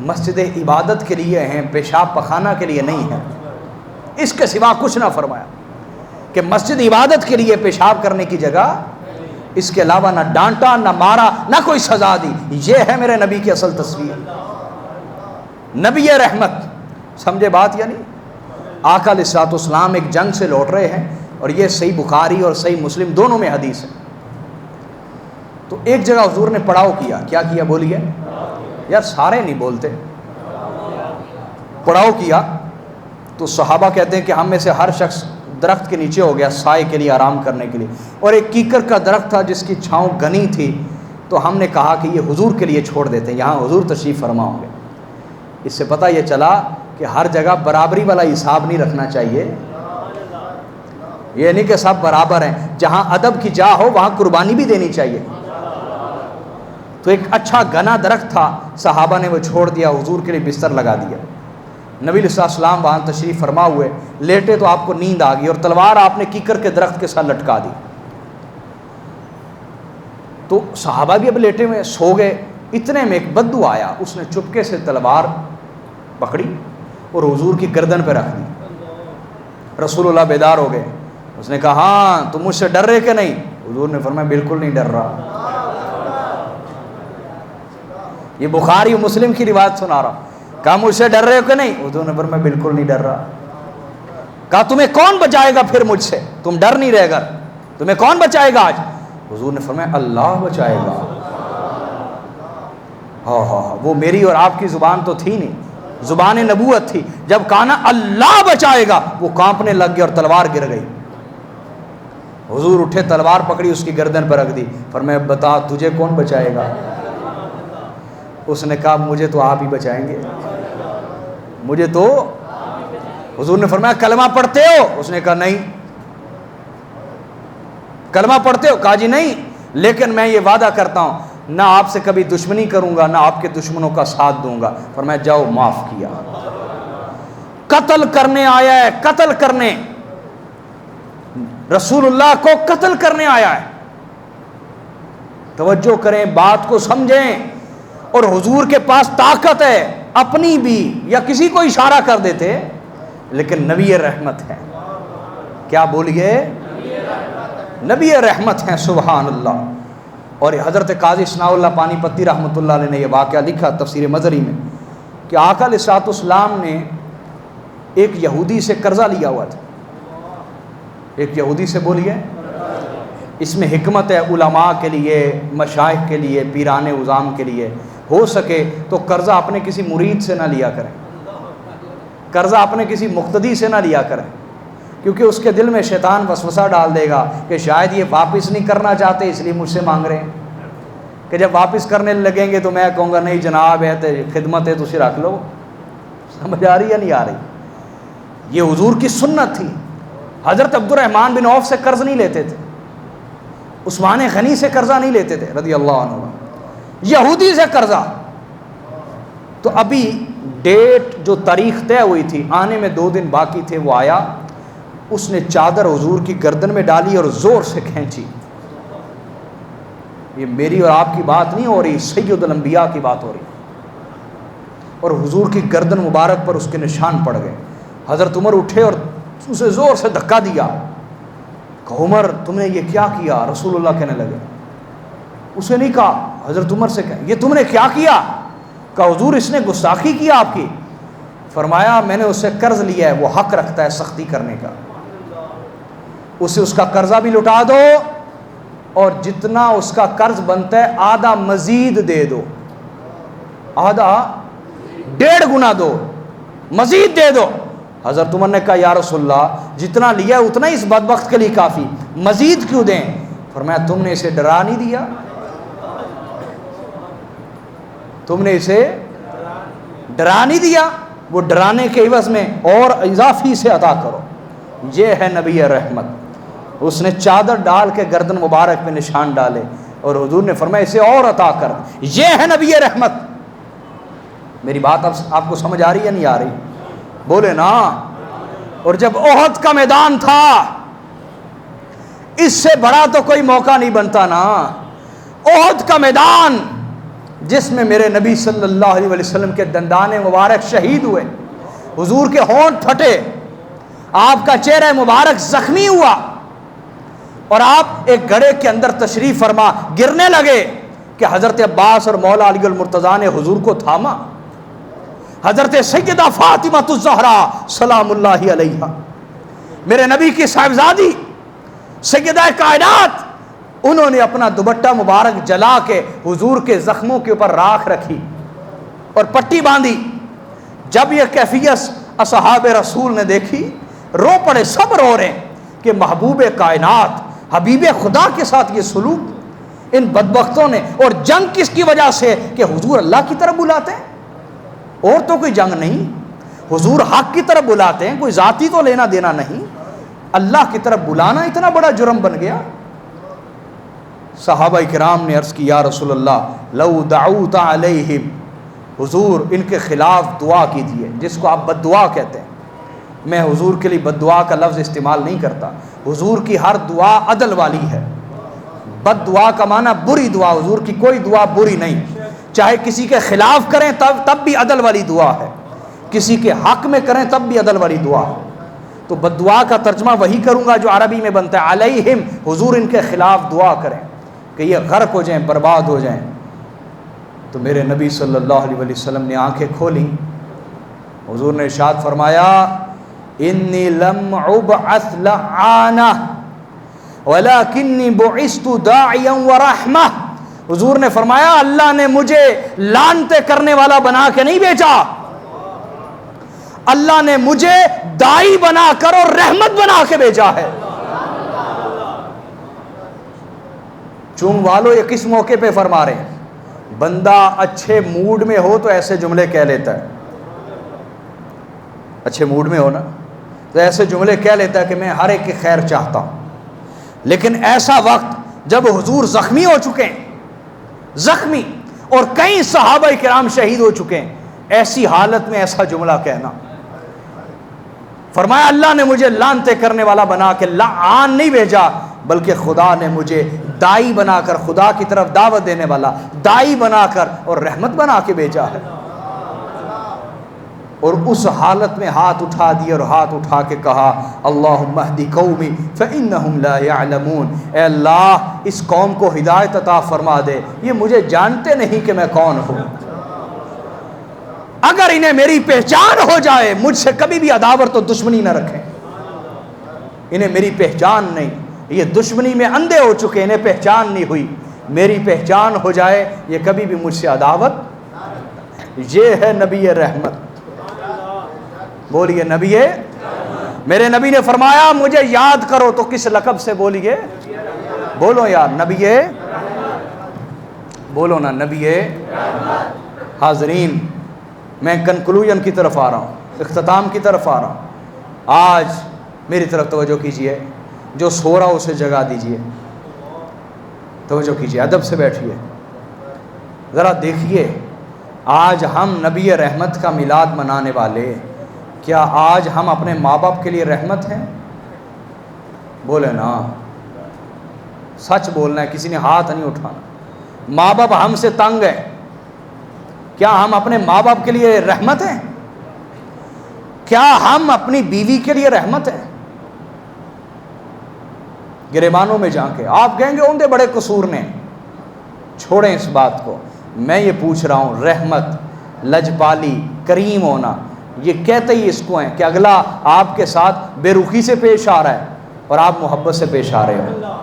مسجد عبادت کے لیے ہیں, پیشاب پخانہ کے لیے نہیں ہے. اس کے سوا کچھ نہ فرمایا کہ مسجد عبادت کے لیے پیشاب کرنے کی جگہ. اس کے علاوہ نہ ڈانٹا نہ مارا نہ کوئی سزا دی. یہ ہے میرے نبی کی اصل تصویر. نبی رحمت, سمجھے بات یا نہیں؟ آقا علیہ الصلوۃ والسلام ایک جنگ سے لوٹ رہے ہیں اور یہ صحیح بخاری اور صحیح مسلم دونوں میں حدیث ہے. تو ایک جگہ حضور نے پڑاؤ کیا. کیا کیا بولیے یار, سارے نہیں بولتے. پڑاؤ کیا تو صحابہ کہتے ہیں کہ ہم میں سے ہر شخص درخت کے نیچے ہو گیا سائے کے لیے, آرام کرنے کے لیے. اور ایک کیکر کا درخت تھا جس کی چھاؤں گھنی تھی, تو ہم نے کہا کہ یہ حضور کے لیے چھوڑ دیتے ہیں, یہاں حضور تشریف فرما ہوں گے. اس سے پتہ یہ چلا کہ ہر جگہ برابری والا حساب نہیں رکھنا چاہیے. یہ نہیں کہ سب برابر ہیں. جہاں ادب کی جا ہو وہاں قربانی بھی دینی چاہیے. تو ایک اچھا گھنا درخت تھا, صحابہ نے وہ چھوڑ دیا, حضور کے لیے بستر لگا دیا. نبی علیہ السلام وہاں تشریف فرما ہوئے, لیٹے تو آپ کو نیند آ گئی اور تلوار آپ نے کیکر کے درخت کے ساتھ لٹکا دی. تو صحابہ بھی اب لیٹے ہوئے سو گئے. اتنے میں ایک بدو آیا, اس نے چپکے سے تلوار پکڑی اور حضور کی گردن پہ رکھ دی. رسول اللہ بیدار ہو گئے. اس نے کہا ہاں تم مجھ سے ڈر رہے کہ نہیں؟ حضور نے فرمایا بالکل نہیں ڈر رہا. یہ بخاری و مسلم کی روایت سنا رہا. کہا مجھ سے ڈر رہے ہو کہ نہیں؟ حضور نے فرمایا بالکل نہیں ڈر رہا. کہا تمہیں کون بچائے گا پھر مجھ سے؟ تم ڈر نہیں رہے گا, تمہیں کون بچائے گا آج؟ حضور نے فرمایا اللہ بچائے گا. ہاں ہاں, وہ میری اور آپ کی زبان تو تھی نہیں, زبان نبوت تھی. جب کہا نا اللہ بچائے گا, وہ کانپنے لگ گیا اور تلوار گر گئی. حضور اٹھے, تلوار پکڑی, اس کی گردن پر رکھ دی. فرمایا بتا تجھے کون بچائے گا؟ اس نے کہا مجھے تو آپ ہی بچائیں گے, مجھے تو. حضور نے فرمایا کلمہ پڑھتے ہو؟ اس نے کہا نہیں. کلمہ پڑھتے ہو؟ کہا جی نہیں, لیکن میں یہ وعدہ کرتا ہوں نہ آپ سے کبھی دشمنی کروں گا, نہ آپ کے دشمنوں کا ساتھ دوں گا. فرمایا جاؤ معاف کیا. قتل کرنے آیا ہے, قتل کرنے, رسول اللہ کو قتل کرنے آیا ہے. توجہ کریں, بات کو سمجھیں. اور حضور کے پاس طاقت ہے, اپنی بھی یا کسی کو اشارہ کر دیتے, لیکن نبی رحمت ہے. کیا بولیے؟ نبی رحمت ہیں. سبحان اللہ. اور حضرت قاضی ثناء اللہ پانی پتی رحمۃ اللہ علیہ نے یہ واقعہ لکھا تفسیر مظہری میں کہ آقا علیہ الصلوۃ والسلام نے ایک یہودی سے قرضہ لیا ہوا تھا. ایک یہودی سے بولیے، اس میں حکمت ہے علماء کے لیے، مشائخ کے لیے، پیران عظام کے لیے، ہو سکے تو قرضہ اپنے کسی مرید سے نہ لیا کریں، قرضہ اپنے کسی مقتدی سے نہ لیا کریں، کیونکہ اس کے دل میں شیطان وسوسہ ڈال دے گا کہ شاید یہ واپس نہیں کرنا چاہتے اس لیے مجھ سے مانگ رہے ہیں، کہ جب واپس کرنے لگیں گے تو میں کہوں گا نہیں جناب ہے تو خدمت ہے تو اسے رکھ لو. سمجھ آ رہی یا نہیں آ رہی؟ یہ حضور کی سنت تھی. حضرت عبد الرحمن بن عوف سے قرض نہیں لیتے تھے، عثمان غنی سے قرضہ نہیں لیتے تھے رضی اللہ عنہ، یہودی سے قرضہ. تو ابھی ڈیٹ جو تاریخ طے ہوئی تھی، آنے میں 2 دن باقی تھے، وہ آیا، اس نے چادر حضور کی گردن میں ڈالی اور زور سے کھینچی. یہ میری اور آپ کی بات نہیں ہو رہی، سید الانبیاء کی بات ہو رہی. اور حضور کی گردن مبارک پر اس کے نشان پڑ گئے. حضرت عمر اٹھے اور اسے زور سے دھکا دیا کہ عمر تم نے یہ کیا کیا؟ رسول اللہ کہنے لگے. اسے نہیں کہا، حضرت عمر سے کہا یہ تم نے کیا کیا؟ کہ حضور اس نے گستاخی کیا آپ کی. فرمایا میں نے اس سے قرض لیا ہے، وہ حق رکھتا ہے سختی کرنے کا، اسے اس کا قرضہ بھی لٹا دو اور جتنا اس کا قرض بنتا ہے آدھا مزید دے دو، آدھا 1.5 گنا دو، مزید دے دو. حضرت عمر نے کہا یا رسول اللہ جتنا لیا ہے اتنا ہی اس بدبخت کے لیے کافی، مزید کیوں دیں؟ فرمایا تم نے اسے ڈرا نہیں دیا، تم نے اسے ڈرا نہیں دیا، وہ ڈرانے کے عوض میں اور اضافی سے عطا کرو. یہ ہے نبی رحمت. اس نے چادر ڈال کے گردن مبارک میں نشان ڈالے اور حضور نے فرمایا اسے اور عطا کر. یہ ہے نبی رحمت. میری بات آپ کو سمجھ آ رہی ہے نہیں آ رہی؟ بولے نا. اور جب احد کا میدان تھا، اس سے بڑا تو کوئی موقع نہیں بنتا نا. احد کا میدان جس میں میرے نبی صلی اللہ علیہ وسلم کے دندان مبارک شہید ہوئے، حضور کے ہونٹ پھٹے، آپ کا چہرہ مبارک زخمی ہوا اور آپ ایک گڑھے کے اندر تشریف فرما گرنے لگے کہ حضرت عباس اور مولا علی المرتضیٰ نے حضور کو تھاما. حضرت سیدہ فاطمہ الزہرا سلام اللہ علیہا، میرے نبی کی صاحبزادی سیدہ کائنات، انہوں نے اپنا دوپٹہ مبارک جلا کے حضور کے زخموں کے اوپر راکھ رکھی اور پٹی باندھی. جب یہ کیفیت اصحاب رسول نے دیکھی، رو پڑے، سب رو رہے کہ محبوب کائنات حبیب خدا کے ساتھ یہ سلوک ان بدبختوں نے. اور جنگ کس کی وجہ سے؟ کہ حضور اللہ کی طرف بلاتے ہیں، اور تو کوئی جنگ نہیں. حضور حق کی طرف بلاتے ہیں، کوئی ذاتی تو لینا دینا نہیں، اللہ کی طرف بلانا اتنا بڑا جرم بن گیا. صحابہ کرام نے عرض کی یا رسول اللہ لو دعوت علیہم، حضور ان کے خلاف دعا کیجیے، جس کو آپ بد دعا کہتے ہیں. میں حضور کے لیے بد دعا کا لفظ استعمال نہیں کرتا، حضور کی ہر دعا عدل والی ہے. بد دعا کا معنی بری دعا، حضور کی کوئی دعا بری نہیں، چاہے کسی کے خلاف کریں تب بھی عدل والی دعا ہے، کسی کے حق میں کریں تب بھی عدل والی دعا ہے. تو بد دعا کا ترجمہ وہی کروں گا جو عربی میں بنتا ہے، علیہم، حضور ان کے خلاف دعا کریں کہ یہ غرق ہو جائیں، برباد ہو جائیں. تو میرے نبی صلی اللہ علیہ وسلم نے آنکھیں کھولیں، حضور نے ارشاد فرمایا انی لم ابعث لعانہ ولکنی بعثت داعیا ورحمہ. حضور نے فرمایا اللہ نے مجھے لعنتیں کرنے والا بنا کے نہیں بھیجا، اللہ نے مجھے داعی بنا کر اور رحمت بنا کے بھیجا ہے. چون والو یہ کس موقع پہ فرما رہے ہیں؟ بندہ اچھے موڈ میں ہو تو ایسے جملے کہہ لیتا ہے، اچھے موڈ میں ہو نا تو ایسے جملے کہہ لیتا ہے کہ میں ہر ایک کی خیر چاہتا ہوں. لیکن ایسا وقت جب حضور زخمی ہو چکے ہیں، زخمی، اور کئی صحابہ کرام شہید ہو چکے ہیں، ایسی حالت میں ایسا جملہ کہنا. فرمایا اللہ نے مجھے لعنتیں کرنے والا بنا کے لعان نہیں بھیجا، بلکہ خدا نے مجھے داعی بنا کر، خدا کی طرف دعوت دینے والا داعی بنا کر اور رحمت بنا کے بھیجا ہے. اور اس حالت میں ہاتھ اٹھا دیا اور ہاتھ اٹھا کے کہا اللہم اہدی قومی فإنہم لا یعلمون، اے اللہ اس قوم کو ہدایت عطا فرما دے، یہ مجھے جانتے نہیں کہ میں کون ہوں، اگر انہیں میری پہچان ہو جائے مجھ سے کبھی بھی عداوت و دشمنی نہ رکھیں، انہیں میری پہچان نہیں، یہ دشمنی میں اندھے ہو چکے، انہیں پہچان نہیں ہوئی، میری پہچان ہو جائے یہ کبھی بھی مجھ سے عداوت۔ یہ ہے نبی رحمت، بولیے نبی، میرے نبی نے فرمایا مجھے یاد کرو تو کس لقب سے بولیے، بولو یار نبی، بولو نا نبی۔ حاضرین میں کنکلوژن کی طرف آ رہا ہوں، اختتام کی طرف آ رہا ہوں، آج میری طرف توجہ کیجئے، جو سو رہا اسے جگا دیجئے، توجہ کیجئے، ادب سے بیٹھیے، ذرا دیکھیے آج ہم نبی رحمت کا میلاد منانے والے، کیا آج ہم اپنے ماں باپ کے لیے رحمت ہیں؟ بولے نا، سچ بولنا ہے، کسی نے ہاتھ نہیں اٹھانا۔ ماں باپ ہم سے تنگ ہیں، کیا ہم اپنے ماں باپ کے لیے رحمت ہیں؟ کیا ہم اپنی بیوی کے لیے رحمت ہیں؟ گریبانوں میں جا کے آپ کہیں گے اندے بڑے قصور نے، چھوڑیں اس بات کو، میں یہ پوچھ رہا ہوں، رحمت، لجپالی، کریم ہونا، یہ کہتے ہی اس کو ہیں کہ اگلا آپ کے ساتھ بے رخی سے پیش آ رہا ہے اور آپ محبت سے پیش آ رہے ہو،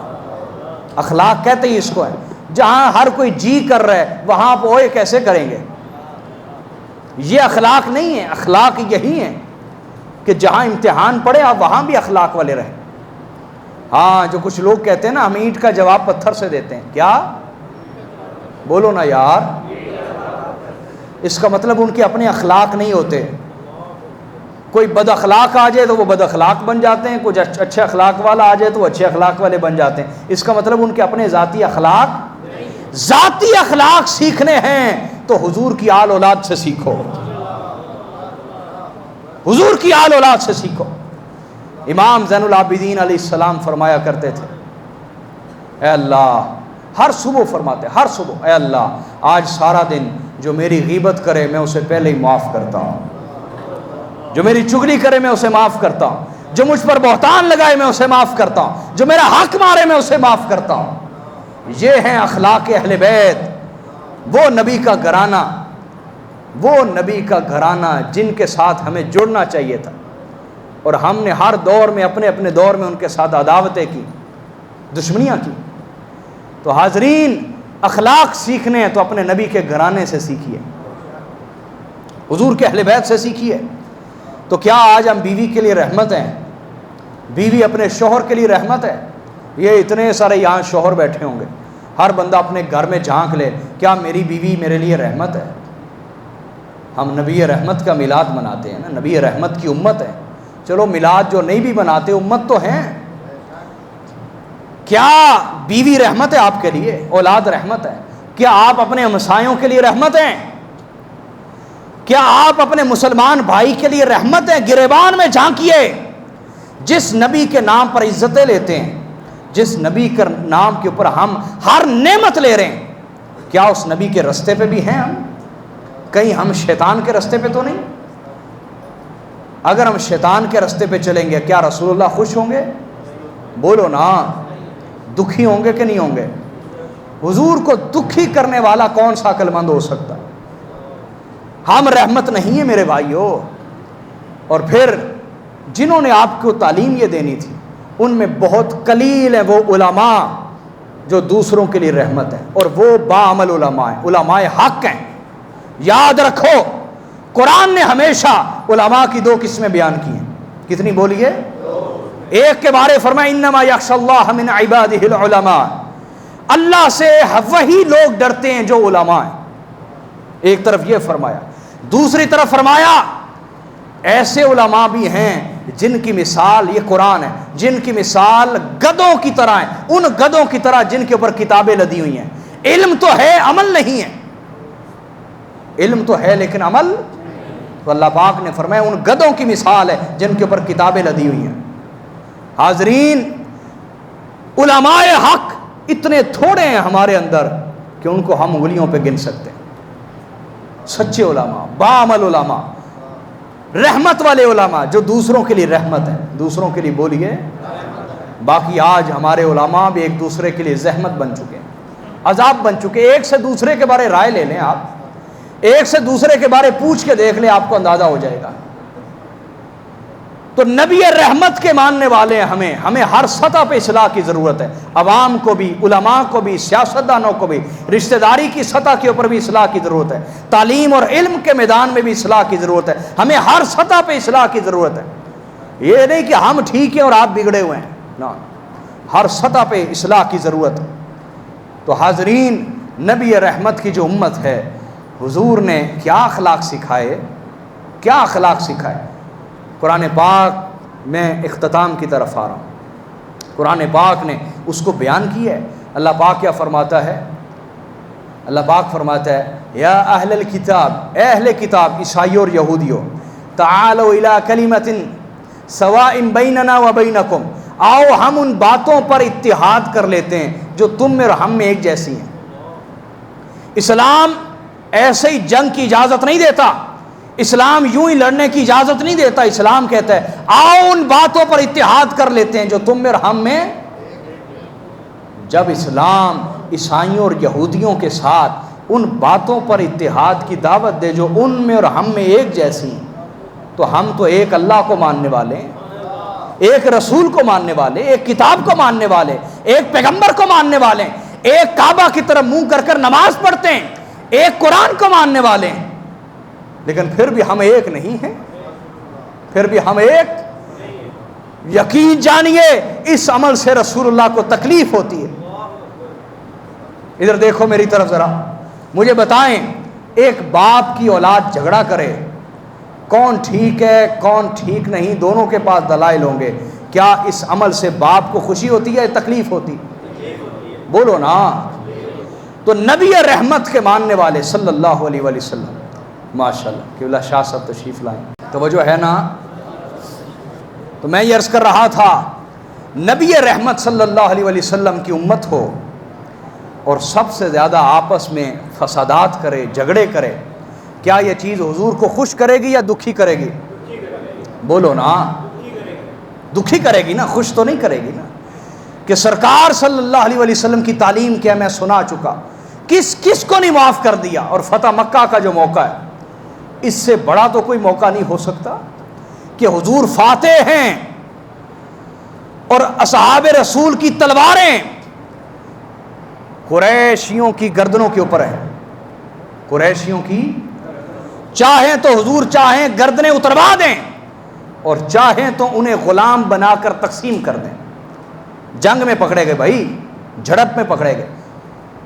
اخلاق کہتے ہی اس کو ہے۔ جہاں ہر کوئی جی کر رہا ہے وہاں آپ اوئے کیسے کریں گے؟ یہ اخلاق نہیں ہے، اخلاق یہی ہے کہ جہاں امتحان پڑے آپ وہاں بھی اخلاق والے رہیں۔ ہاں جو کچھ لوگ کہتے ہیں نا ہم اینٹ کا جواب پتھر سے دیتے ہیں، کیا بولو نا یار، اس کا مطلب ان کے اپنے اخلاق نہیں ہوتے۔ کوئی بد اخلاق آ جائے تو وہ بد اخلاق بن جاتے ہیں، کچھ اچھے اخلاق والا آ جائے تو وہ اچھے اخلاق والے بن جاتے ہیں، اس کا مطلب ان کے اپنے ذاتی اخلاق سیکھنے ہیں تو حضور کی آل اولاد سے سیکھو، حضور کی آل اولاد سے سیکھو۔ امام زین العابدین علیہ السلام فرمایا کرتے تھے، اے اللہ، ہر صبح فرماتے، ہر صبح، اے اللہ آج سارا دن جو میری غیبت کرے میں اسے پہلے ہی معاف کرتا ہوں، جو میری چغلی کرے میں اسے معاف کرتا ہوں، جو مجھ پر بہتان لگائے میں اسے معاف کرتا ہوں، جو میرا حق مارے میں اسے معاف کرتا ہوں۔ یہ ہیں اخلاق اہل بیت، وہ نبی کا گھرانہ، وہ نبی کا گھرانہ جن کے ساتھ ہمیں جڑنا چاہیے تھا، اور ہم نے ہر دور میں اپنے اپنے دور میں ان کے ساتھ عداوتیں کی، دشمنیاں کی۔ تو حاضرین اخلاق سیکھنے ہیں تو اپنے نبی کے گھرانے سے سیکھیے، حضور کے اہل بیت سے سیکھیے۔ تو کیا آج ہم بیوی کے لیے رحمت ہیں؟ بیوی اپنے شوہر کے لیے رحمت ہے؟ یہ اتنے سارے یہاں شوہر بیٹھے ہوں گے، ہر بندہ اپنے گھر میں جھانک لے، کیا میری بیوی میرے لیے رحمت ہے؟ ہم نبی رحمت کا میلاد مناتے ہیں نا، نبی رحمت کی امت ہے، چلو میلاد جو نہیں بھی مناتے امت تو ہیں۔ کیا بیوی رحمت ہے آپ کے لیے؟ اولاد رحمت ہے؟ کیا آپ اپنے ہمسایوں کے لیے رحمت ہیں؟ کیا آپ اپنے مسلمان بھائی کے لیے رحمت ہیں؟ گریبان میں جھانکیے، جس نبی کے نام پر عزتیں لیتے ہیں، جس نبی کے نام کے اوپر ہم ہر نعمت لے رہے ہیں، کیا اس نبی کے رستے پہ بھی ہیں ہم؟ کہیں ہم شیطان کے رستے پہ تو نہیں؟ اگر ہم شیطان کے رستے پہ چلیں گے کیا رسول اللہ خوش ہوں گے؟ بولو نا، دکھی ہوں گے کہ نہیں ہوں گے؟ حضور کو دکھی کرنے والا کون سا عقل مند ہو سکتا ہے؟ ہم رحمت نہیں ہیں میرے بھائیوں۔ اور پھر جنہوں نے آپ کو تعلیم یہ دینی تھی ان میں بہت قلیل ہیں وہ علماء جو دوسروں کے لیے رحمت ہیں، اور وہ باعمل علماء ہیں، علماء حق ہیں۔ یاد رکھو قرآن نے ہمیشہ علماء کی دو قسمیں بیان کی ہیں، کتنی بولیے؟ ایک کے بارے فرمایا انما یخشی اللہ من عبادہ العلماء، اللہ سے وہی لوگ ڈرتے ہیں جو علماء ہیں، ایک طرف یہ فرمایا، دوسری طرف فرمایا ایسے علماء بھی ہیں جن کی مثال، یہ قرآن ہے، جن کی مثال گدوں کی طرح ہے، ان گدوں کی طرح جن کے اوپر کتابیں لدی ہوئی ہیں، علم تو ہے عمل نہیں ہے، علم تو ہے لیکن عمل، تو اللہ پاک نے فرمایا ان گدوں کی مثال ہے جن کے اوپر کتابیں لدی ہوئی ہیں۔ حاضرین علماء حق اتنے تھوڑے ہیں ہمارے اندر کہ ان کو ہم انگلیوں پہ گن سکتے ہیں، سچے علماء، باعمل علماء۔ رحمت والے علماء جو دوسروں کے لیے رحمت ہے، دوسروں کے لیے بولیے۔ باقی آج ہمارے علماء بھی ایک دوسرے کے لیے زحمت بن چکے ہیں، عذاب بن چکے۔ ایک سے دوسرے کے بارے رائے لے لیں، آپ ایک سے دوسرے کے بارے پوچھ کے دیکھ لیں، آپ کو اندازہ ہو جائے گا۔ تو نبی رحمت کے ماننے والے ہمیں ہر سطح پہ اصلاح کی ضرورت ہے، عوام کو بھی، علماء کو بھی، سیاستدانوں کو بھی، رشتہ داری کی سطح کے اوپر بھی اصلاح کی ضرورت ہے، تعلیم اور علم کے میدان میں بھی اصلاح کی ضرورت ہے، ہمیں ہر سطح پہ اصلاح کی ضرورت ہے۔ یہ نہیں کہ ہم ٹھیک ہیں اور آپ بگڑے ہوئے ہیں، نا، ہر سطح پہ اصلاح کی ضرورت ہے۔ تو حاضرین، نبی رحمت کی جو امت ہے، حضور نے کیا اخلاق سکھائے، کیا اخلاق سکھائے۔ قرآن پاک میں اختتام کی طرف آ رہا ہوں، قرآن پاک نے اس کو بیان کیا ہے۔ اللہ پاک کیا فرماتا ہے؟ اللہ پاک فرماتا ہے یا اہل الکتاب، اے اہل کتاب، عیسائیوں اور یہودیوں، تعالوا الی کلمۃ سواء بیننا و بینکم، آؤ ہم ان باتوں پر اتحاد کر لیتے ہیں جو تم میں اور ہم میں ایک جیسی ہیں۔ اسلام ایسے ہی جنگ کی اجازت نہیں دیتا، اسلام یوں ہی لڑنے کی اجازت نہیں دیتا، اسلام کہتا ہے آؤ ان باتوں پر اتحاد کر لیتے ہیں جو تم میں اور ہم میں۔ جب اسلام عیسائیوں اور یہودیوں کے ساتھ ان باتوں پر اتحاد کی دعوت دے جو ان میں اور ہم میں ایک جیسی ہیں، تو ہم تو ایک اللہ کو ماننے والے ہیں، ایک رسول کو ماننے والے، ایک کتاب کو ماننے والے، ایک پیغمبر کو ماننے والے، ایک کعبہ کی طرف منہ کر کر نماز پڑھتے ہیں، ایک قرآن کو ماننے والے ہیں، لیکن پھر بھی ہم ایک نہیں ہیں، پھر بھی ہم ایک۔ یقین جانیے اس عمل سے رسول اللہ کو تکلیف ہوتی ہے۔ ادھر دیکھو میری طرف ذرا، مجھے بتائیں، ایک باپ کی اولاد جھگڑا کرے، کون ٹھیک ہے کون ٹھیک نہیں، دونوں کے پاس دلائل ہوں گے، کیا اس عمل سے باپ کو خوشی ہوتی ہے یا تکلیف ہوتی؟ بولو نا۔ تو نبی رحمت کے ماننے والے صلی اللہ علیہ وآلہ وسلم، ماشاءاللہ قبلہ شاہ صاحب تشریف لائیں، توجہ ہے نا۔ تو میں یہ عرض کر رہا تھا، نبی رحمت صلی اللہ علیہ وآلہ وسلم کی امت ہو اور سب سے زیادہ آپس میں فسادات کرے، جھگڑے کرے، کیا یہ چیز حضور کو خوش کرے گی یا دکھی کرے گی؟ بولو نا، دکھی کرے گی نا، خوش تو نہیں کرے گی نا۔ کہ سرکار صلی اللہ علیہ وآلہ وسلم کی تعلیم کیا میں سنا چکا، کس کو نہیں معاف کر دیا، اور فتح مکہ کا جو موقع ہے، اس سے بڑا تو کوئی موقع نہیں ہو سکتا کہ حضور فاتح ہیں اور اصحاب رسول کی تلواریں قریشیوں کی گردنوں کے اوپر ہیں، قریشیوں کی، چاہیں تو حضور چاہیں گردنیں اتروا دیں اور چاہیں تو انہیں غلام بنا کر تقسیم کر دیں۔ جنگ میں پکڑے گئے بھائی، جھڑپ میں پکڑے گئے،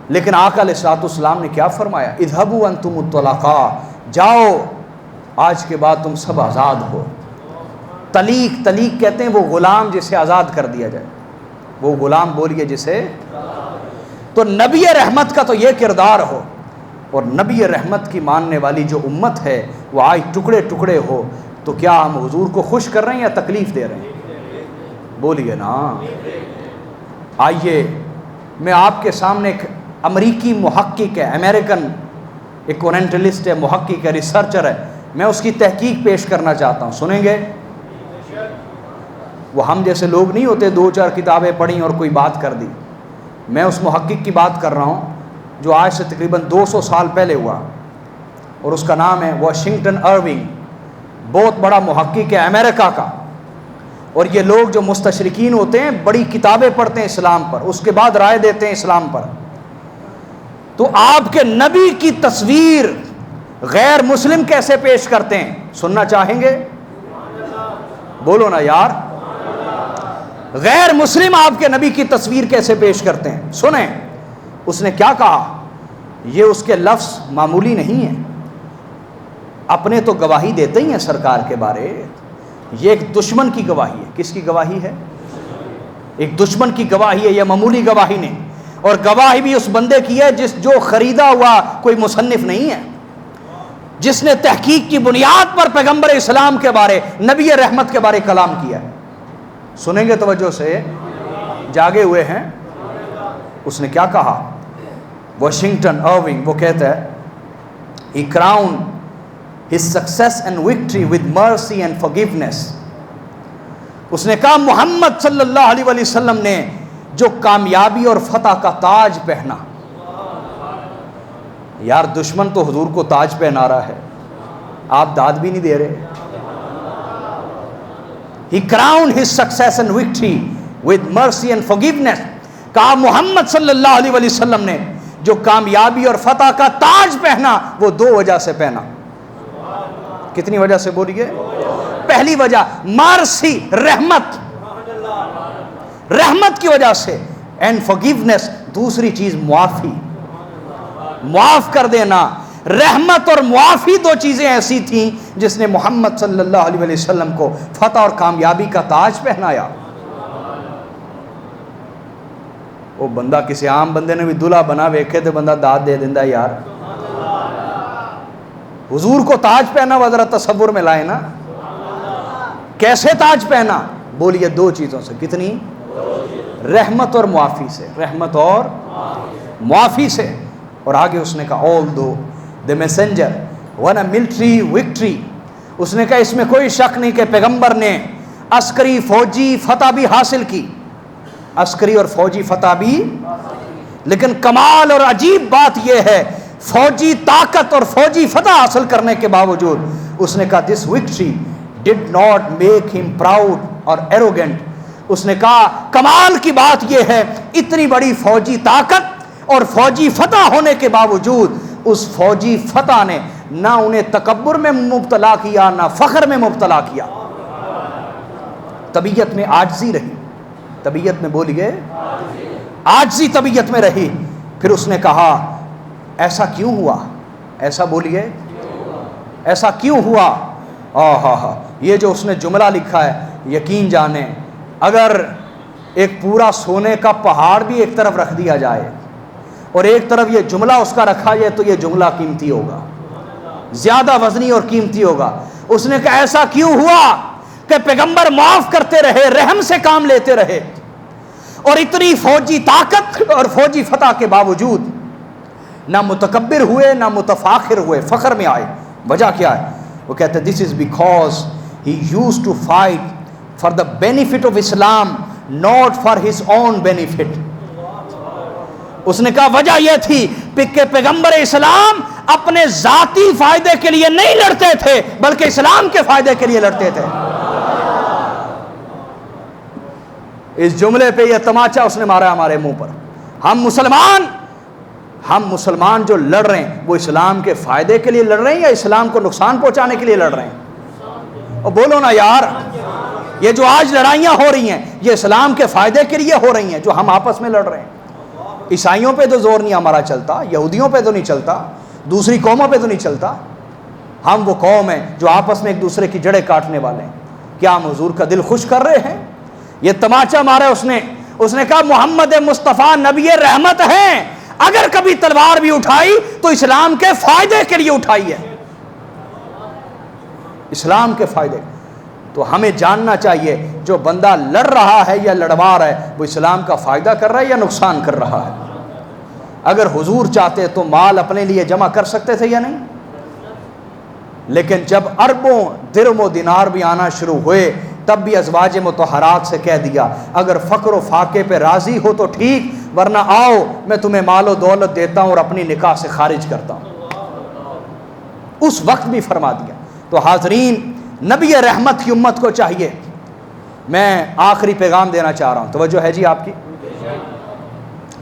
لیکن آقا علیہ الصلوۃ والسلام نے کیا فرمایا؟ اذهبوا انتم الطلقاء، جاؤ آج کے بعد تم سب آزاد ہو۔ طلیق کہتے ہیں وہ غلام جسے آزاد کر دیا جائے، وہ غلام بولیے جسے۔ تو نبی رحمت کا تو یہ کردار ہو، اور نبی رحمت کی ماننے والی جو امت ہے وہ آج ٹکڑے ٹکڑے ہو، تو کیا ہم حضور کو خوش کر رہے ہیں یا تکلیف دے رہے ہیں؟ بولیے نا۔ آئیے میں آپ کے سامنے ایک امریکی محقق ہے، امریکن ایک اورینٹلسٹ ہے، محقق ہے، ریسرچر ہے، میں اس کی تحقیق پیش کرنا چاہتا ہوں، سنیں گے؟ وہ ہم جیسے لوگ نہیں ہوتے، دو چار کتابیں پڑھیں اور کوئی بات کر دی۔ میں اس محقق کی بات کر رہا ہوں جو آج سے تقریباً 200 سال پہلے ہوا، اور اس کا نام ہے واشنگٹن ارونگ، بہت بڑا محقق ہے امریکہ کا۔ اور یہ لوگ جو مستشرقین ہوتے ہیں بڑی کتابیں پڑھتے ہیں اسلام پر، اس کے بعد رائے دیتے ہیں اسلام پر۔ تو آپ کے نبی کی تصویر غیر مسلم کیسے پیش کرتے ہیں، سننا چاہیں گے؟ بولو نا یار، غیر مسلم آپ کے نبی کی تصویر کیسے پیش کرتے ہیں، سنیں۔ اس نے کیا کہا، یہ اس کے لفظ معمولی نہیں ہیں، اپنے تو گواہی دیتے ہی ہیں سرکار کے بارے، یہ ایک دشمن کی گواہی ہے۔ کس کی گواہی ہے؟ ایک دشمن کی گواہی ہے، یہ معمولی گواہی نہیں، اور گواہی بھی اس بندے کی ہے جو خریدا ہوا کوئی مصنف نہیں ہے، جس نے تحقیق کی بنیاد پر پیغمبر اسلام کے بارے، نبی رحمت کے بارے کلام کیا ہے۔ سنیں گے توجہ سے، جاگے ہوئے ہیں۔ اس نے کیا کہا، واشنگٹن ارونگ وہ کہتا ہے he crowned his success and victory with mercy and forgiveness. اس نے کہا محمد صلی اللہ علیہ وسلم نے جو کامیابی اور فتح کا تاج پہنا. یار دشمن تو حضور کو تاج پہنا رہا ہے, آپ داد بھی نہیں دے رہے. He crowned his success and victory with mercy and forgiveness. کہا محمد صلی اللہ علیہ وسلم نے جو کامیابی اور فتح کا تاج پہنا وہ دو وجہ سے پہنا. کتنی وجہ سے بولیے؟ پہلی وجہ مرسی, رحمت, رحمت کی وجہ سے, اینڈ forgiveness, دوسری چیز معافی, معاف کر دینا. رحمت اور معافی دو چیزیں ایسی تھیں جس نے محمد صلی اللہ علیہ وسلم کو فتح اور کامیابی کا تاج پہنایا. وہ بندہ کسی عام بندے نے بھی دلہا بنا ویکھے تو بندہ داد دے دیندا یار. حضور کو تاج پہنا وہ ذرا تصور میں لائے نا. کیسے تاج پہنا؟ بولیے دو چیزوں سے. کتنی؟ رحمت اور معافی سے, رحمت اور معافی سے. اور آگے اس نے کہا although the messenger won a military victory, اس نے کہا اس میں کوئی شک نہیں کہ پیغمبر نے عسکری فوجی فتح بھی حاصل کی, عسکری اور فوجی فتح بھی. لیکن کمال اور عجیب بات یہ ہے فوجی طاقت اور فوجی فتح حاصل کرنے کے باوجود اس نے کہا this victory did not make him proud or arrogant. اس نے کہا کمال کی بات یہ ہے اتنی بڑی فوجی طاقت اور فوجی فتح ہونے کے باوجود اس فوجی فتح نے نہ انہیں تکبر میں مبتلا کیا نہ فخر میں مبتلا کیا. طبیعت میں عاجزی رہی, طبیعت میں بولیے عاجزی طبیعت میں رہی. پھر اس نے کہا ایسا کیوں ہوا؟ ایسا بولیے ایسا کیوں ہوا؟ یہ جو اس نے جملہ لکھا ہے یقین جانیں اگر ایک پورا سونے کا پہاڑ بھی ایک طرف رکھ دیا جائے اور ایک طرف یہ جملہ اس کا رکھا جائے تو یہ جملہ قیمتی ہوگا, زیادہ وزنی اور قیمتی ہوگا. اس نے کہا ایسا کیوں ہوا کہ پیغمبر معاف کرتے رہے, رحم سے کام لیتے رہے, اور اتنی فوجی طاقت اور فوجی فتح کے باوجود نہ متکبر ہوئے نہ متفاخر ہوئے, فخر میں آئے. وجہ کیا ہے؟ وہ کہتے ہیں this is because he used to fight for the benefit of Islam not for his own benefit. اس نے کہا وجہ یہ تھی کہ پیغمبر اسلام اپنے ذاتی فائدے کے لیے نہیں لڑتے تھے بلکہ اسلام کے فائدے کے لیے لڑتے تھے. اس جملے پہ یہ تماچا اس نے مارا ہمارے منہ پر. ہم مسلمان جو لڑ رہے ہیں وہ اسلام کے فائدے کے لیے لڑ رہے ہیں یا اسلام کو نقصان پہنچانے کے لیے لڑ رہے ہیں؟ اور بولو نا یار, یہ جو آج لڑائیاں ہو رہی ہیں یہ اسلام کے فائدے کے لیے ہو رہی ہیں جو ہم آپس میں لڑ رہے ہیں. عیسائیوں پہ تو زور نہیں ہمارا چلتا, یہودیوں پہ تو نہیں چلتا, دوسری قوموں پہ تو نہیں چلتا. ہم وہ قوم ہیں جو آپس میں ایک دوسرے کی جڑیں کاٹنے والے ہیں. کیا ہم حضور کا دل خوش کر رہے ہیں؟ یہ تماچا مارا اس نے کہا محمد مصطفیٰ نبی رحمت ہیں, اگر کبھی تلوار بھی اٹھائی تو اسلام کے فائدے کے لیے اٹھائی ہے, اسلام کے فائدے. تو ہمیں جاننا چاہیے جو بندہ لڑ رہا ہے یا لڑوا رہا ہے وہ اسلام کا فائدہ کر رہا ہے یا نقصان کر رہا ہے. اگر حضور چاہتے تو مال اپنے لیے جمع کر سکتے تھے یا نہیں؟ لیکن جب اربوں درہم و دینار بھی آنا شروع ہوئے تب بھی ازواج مطہرات سے کہہ دیا اگر فقر و فاقے پہ راضی ہو تو ٹھیک, ورنہ آؤ میں تمہیں مال و دولت دیتا ہوں اور اپنی نکاح سے خارج کرتا ہوں. اس وقت بھی فرما دیا. تو حاضرین نبی رحمت کی امت کو چاہیے, میں آخری پیغام دینا چاہ رہا ہوں, توجہ ہے جی آپ کی.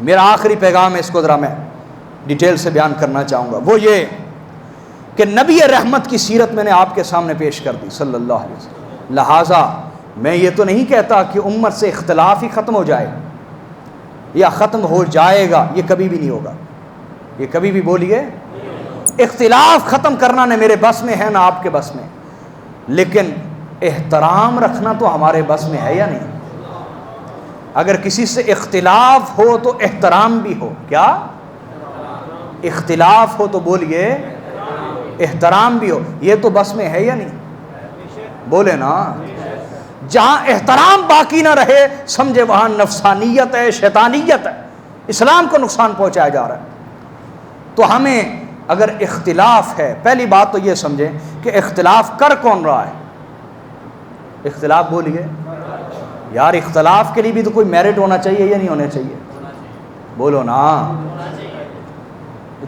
میرا آخری پیغام ہے, اس کو ذرا میں ڈیٹیل سے بیان کرنا چاہوں گا. وہ یہ کہ نبی رحمت کی سیرت میں نے آپ کے سامنے پیش کر دی صلی اللہ علیہ وسلم. لہٰذا میں یہ تو نہیں کہتا کہ امت سے اختلاف ہی ختم ہو جائے یا ختم ہو جائے گا, یہ کبھی بھی نہیں ہوگا. یہ کبھی بھی بولیے اختلاف ختم کرنا نہ میرے بس میں ہے نہ آپ کے بس میں, لیکن احترام رکھنا تو ہمارے بس میں ہے یا نہیں؟ اگر کسی سے اختلاف ہو تو احترام بھی ہو. کیا اختلاف ہو تو بولیے احترام بھی ہو. یہ تو بس میں ہے یا نہیں؟ بولے نا. جہاں احترام باقی نہ رہے سمجھے وہاں نفسانیت ہے, شیطانیت ہے, اسلام کو نقصان پہنچایا جا رہا ہے. تو ہمیں اگر اختلاف ہے، پہلی بات تو یہ سمجھیں کہ اختلاف کر کون رہا ہے؟ اختلاف بولیے یار، اختلاف کے لیے بھی تو کوئی میرٹ ہونا چاہیے یا نہیں ہونا چاہیے؟ بولو نا۔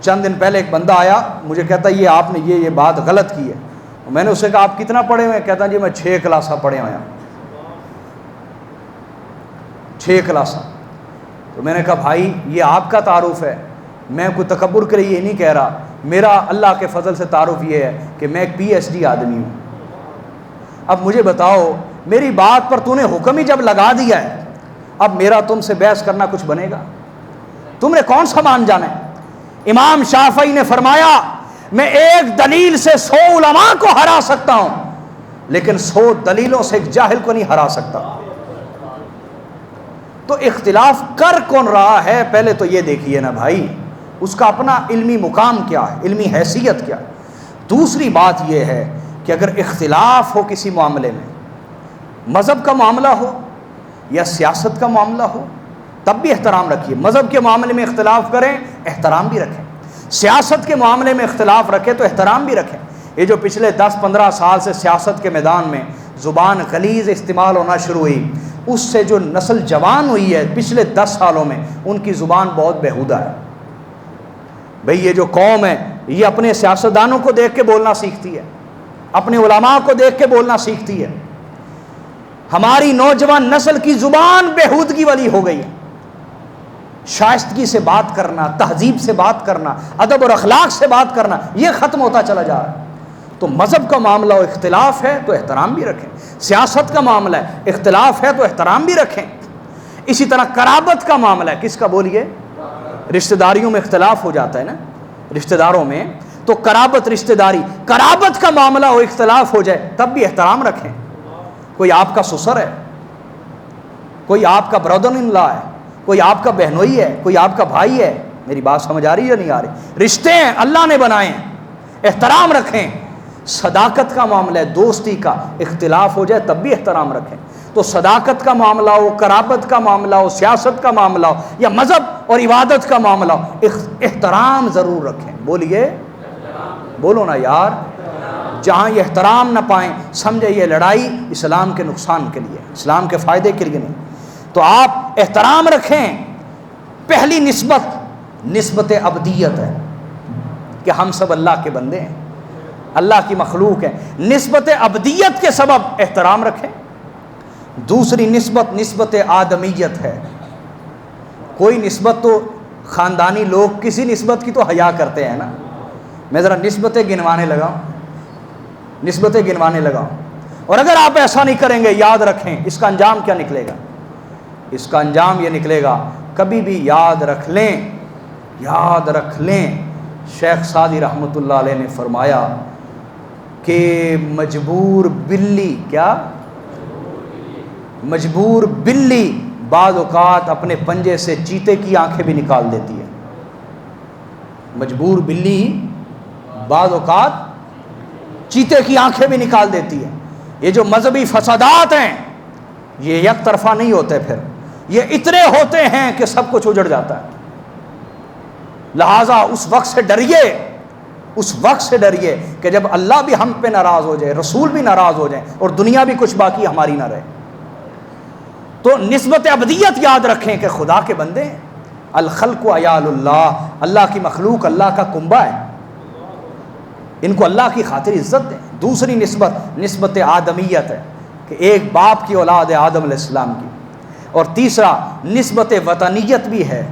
چند دن پہلے ایک بندہ آیا، مجھے کہتا یہ آپ نے یہ بات غلط کی ہے۔ میں نے اسے کہا آپ کتنا پڑھے ہوئے ہیں؟ کہتا جی میں 6 کلاساں پڑھے ہوئے ہیں۔ 6 کلاساں۔ تو میں نے کہا بھائی یہ آپ کا تعارف ہے، میں کوئی تکبر کے لیے یہ نہیں کہہ رہا، میرا اللہ کے فضل سے تعارف یہ ہے کہ میں ایک PhD آدمی ہوں۔ اب مجھے بتاؤ، میری بات پر تو نے حکم ہی جب لگا دیا ہے، اب میرا تم سے بحث کرنا کچھ بنے گا؟ تم نے کون سا مان جانا ہے؟ امام شافعی نے فرمایا میں ایک دلیل سے 100 علماء کو ہرا سکتا ہوں، لیکن 100 دلیلوں سے ایک جاہل کو نہیں ہرا سکتا۔ تو اختلاف کر کون رہا ہے پہلے تو یہ دیکھیے نا بھائی، اس کا اپنا علمی مقام کیا ہے، علمی حیثیت کیا ہے۔ دوسری بات یہ ہے کہ اگر اختلاف ہو کسی معاملے میں، مذہب کا معاملہ ہو یا سیاست کا معاملہ ہو، تب بھی احترام رکھیے۔ مذہب کے معاملے میں اختلاف کریں، احترام بھی رکھیں۔ سیاست کے معاملے میں اختلاف رکھیں تو احترام بھی رکھیں۔ یہ جو پچھلے 10-15 سال سے سیاست کے میدان میں زبان غلیظ استعمال ہونا شروع ہوئی، اس سے جو نسل جوان ہوئی ہے پچھلے 10 سالوں میں، ان کی زبان بہت بیہودہ ہے۔ بھئی یہ جو قوم ہے یہ اپنے سیاستدانوں کو دیکھ کے بولنا سیکھتی ہے، اپنے علماء کو دیکھ کے بولنا سیکھتی ہے۔ ہماری نوجوان نسل کی زبان بیہودگی والی ہو گئی ہے۔ شائستگی سے بات کرنا، تہذیب سے بات کرنا، ادب اور اخلاق سے بات کرنا، یہ ختم ہوتا چلا جا رہا ہے۔ تو مذہب کا معاملہ ہو، اختلاف ہے تو احترام بھی رکھیں۔ سیاست کا معاملہ ہے، اختلاف ہے تو احترام بھی رکھیں۔ اسی طرح قرابت کا معاملہ ہے، کس کا بولیے؟ رشتہ داریوں میں اختلاف ہو جاتا ہے نا، رشتہ داروں میں، تو قرابت رشتہ داری، قرابت کا معاملہ ہو، اختلاف ہو جائے تب بھی احترام رکھیں۔ کوئی آپ کا سسر ہے، کوئی آپ کا برادر ان لا ہے، کوئی آپ کا بہنوئی ہے، کوئی آپ کا بھائی ہے، میری بات سمجھ آ رہی ہے یا نہیں آ رہی؟ رشتے ہیں، اللہ نے بنائے ہیں، احترام رکھیں۔ صداقت کا معاملہ ہے، دوستی کا، اختلاف ہو جائے تب بھی احترام رکھیں۔ تو صداقت کا معاملہ ہو، قرابت کا معاملہ ہو، سیاست کا معاملہ ہو یا مذہب اور عبادت کا معاملہ ہو، احترام ضرور رکھیں۔ بولیے، بولو نا یار۔ جہاں یہ احترام نہ پائیں، سمجھے یہ لڑائی اسلام کے نقصان کے لیے، اسلام کے فائدے کے لیے نہیں۔ تو آپ احترام رکھیں۔ پہلی نسبت عبدیت ہے کہ ہم سب اللہ کے بندے ہیں، اللہ کی مخلوق ہے۔ نسبت عبدیت کے سبب احترام رکھیں۔ دوسری نسبت آدمیت ہے۔ کوئی نسبت تو خاندانی لوگ کسی نسبت کی تو حیا کرتے ہیں نا۔ میں ذرا نسبتیں گنوانے لگا اور اگر آپ ایسا نہیں کریں گے، یاد رکھیں اس کا انجام کیا نکلے گا؟ اس کا انجام یہ نکلے گا، کبھی بھی یاد رکھ لیں شیخ سعدی رحمۃ اللہ علیہ نے فرمایا کہ مجبور بلی بعض اوقات اپنے پنجے سے چیتے کی آنکھیں بھی نکال دیتی ہے۔ مجبور بلی بعض اوقات چیتے کی آنکھیں بھی نکال دیتی ہے۔ یہ جو مذہبی فسادات ہیں یہ یک طرفہ نہیں ہوتے، پھر یہ اتنے ہوتے ہیں کہ سب کچھ اجڑ جاتا ہے۔ لہٰذا اس وقت سے ڈریے کہ جب اللہ بھی ہم پہ ناراض ہو جائے، رسول بھی ناراض ہو جائے اور دنیا بھی کچھ باقی ہماری نہ رہے۔ تو نسبت عبدیت یاد رکھیں کہ خدا کے بندے ہیں۔ الخلق عیال اللہ، اللہ کی مخلوق اللہ کا کنبہ ہے، ان کو اللہ کی خاطر عزت دیں۔ دوسری نسبت آدمیت ہے کہ ایک باپ کی اولاد ہے آدم علیہ السلام کی۔ اور تیسرا نسبت وطنیت بھی ہے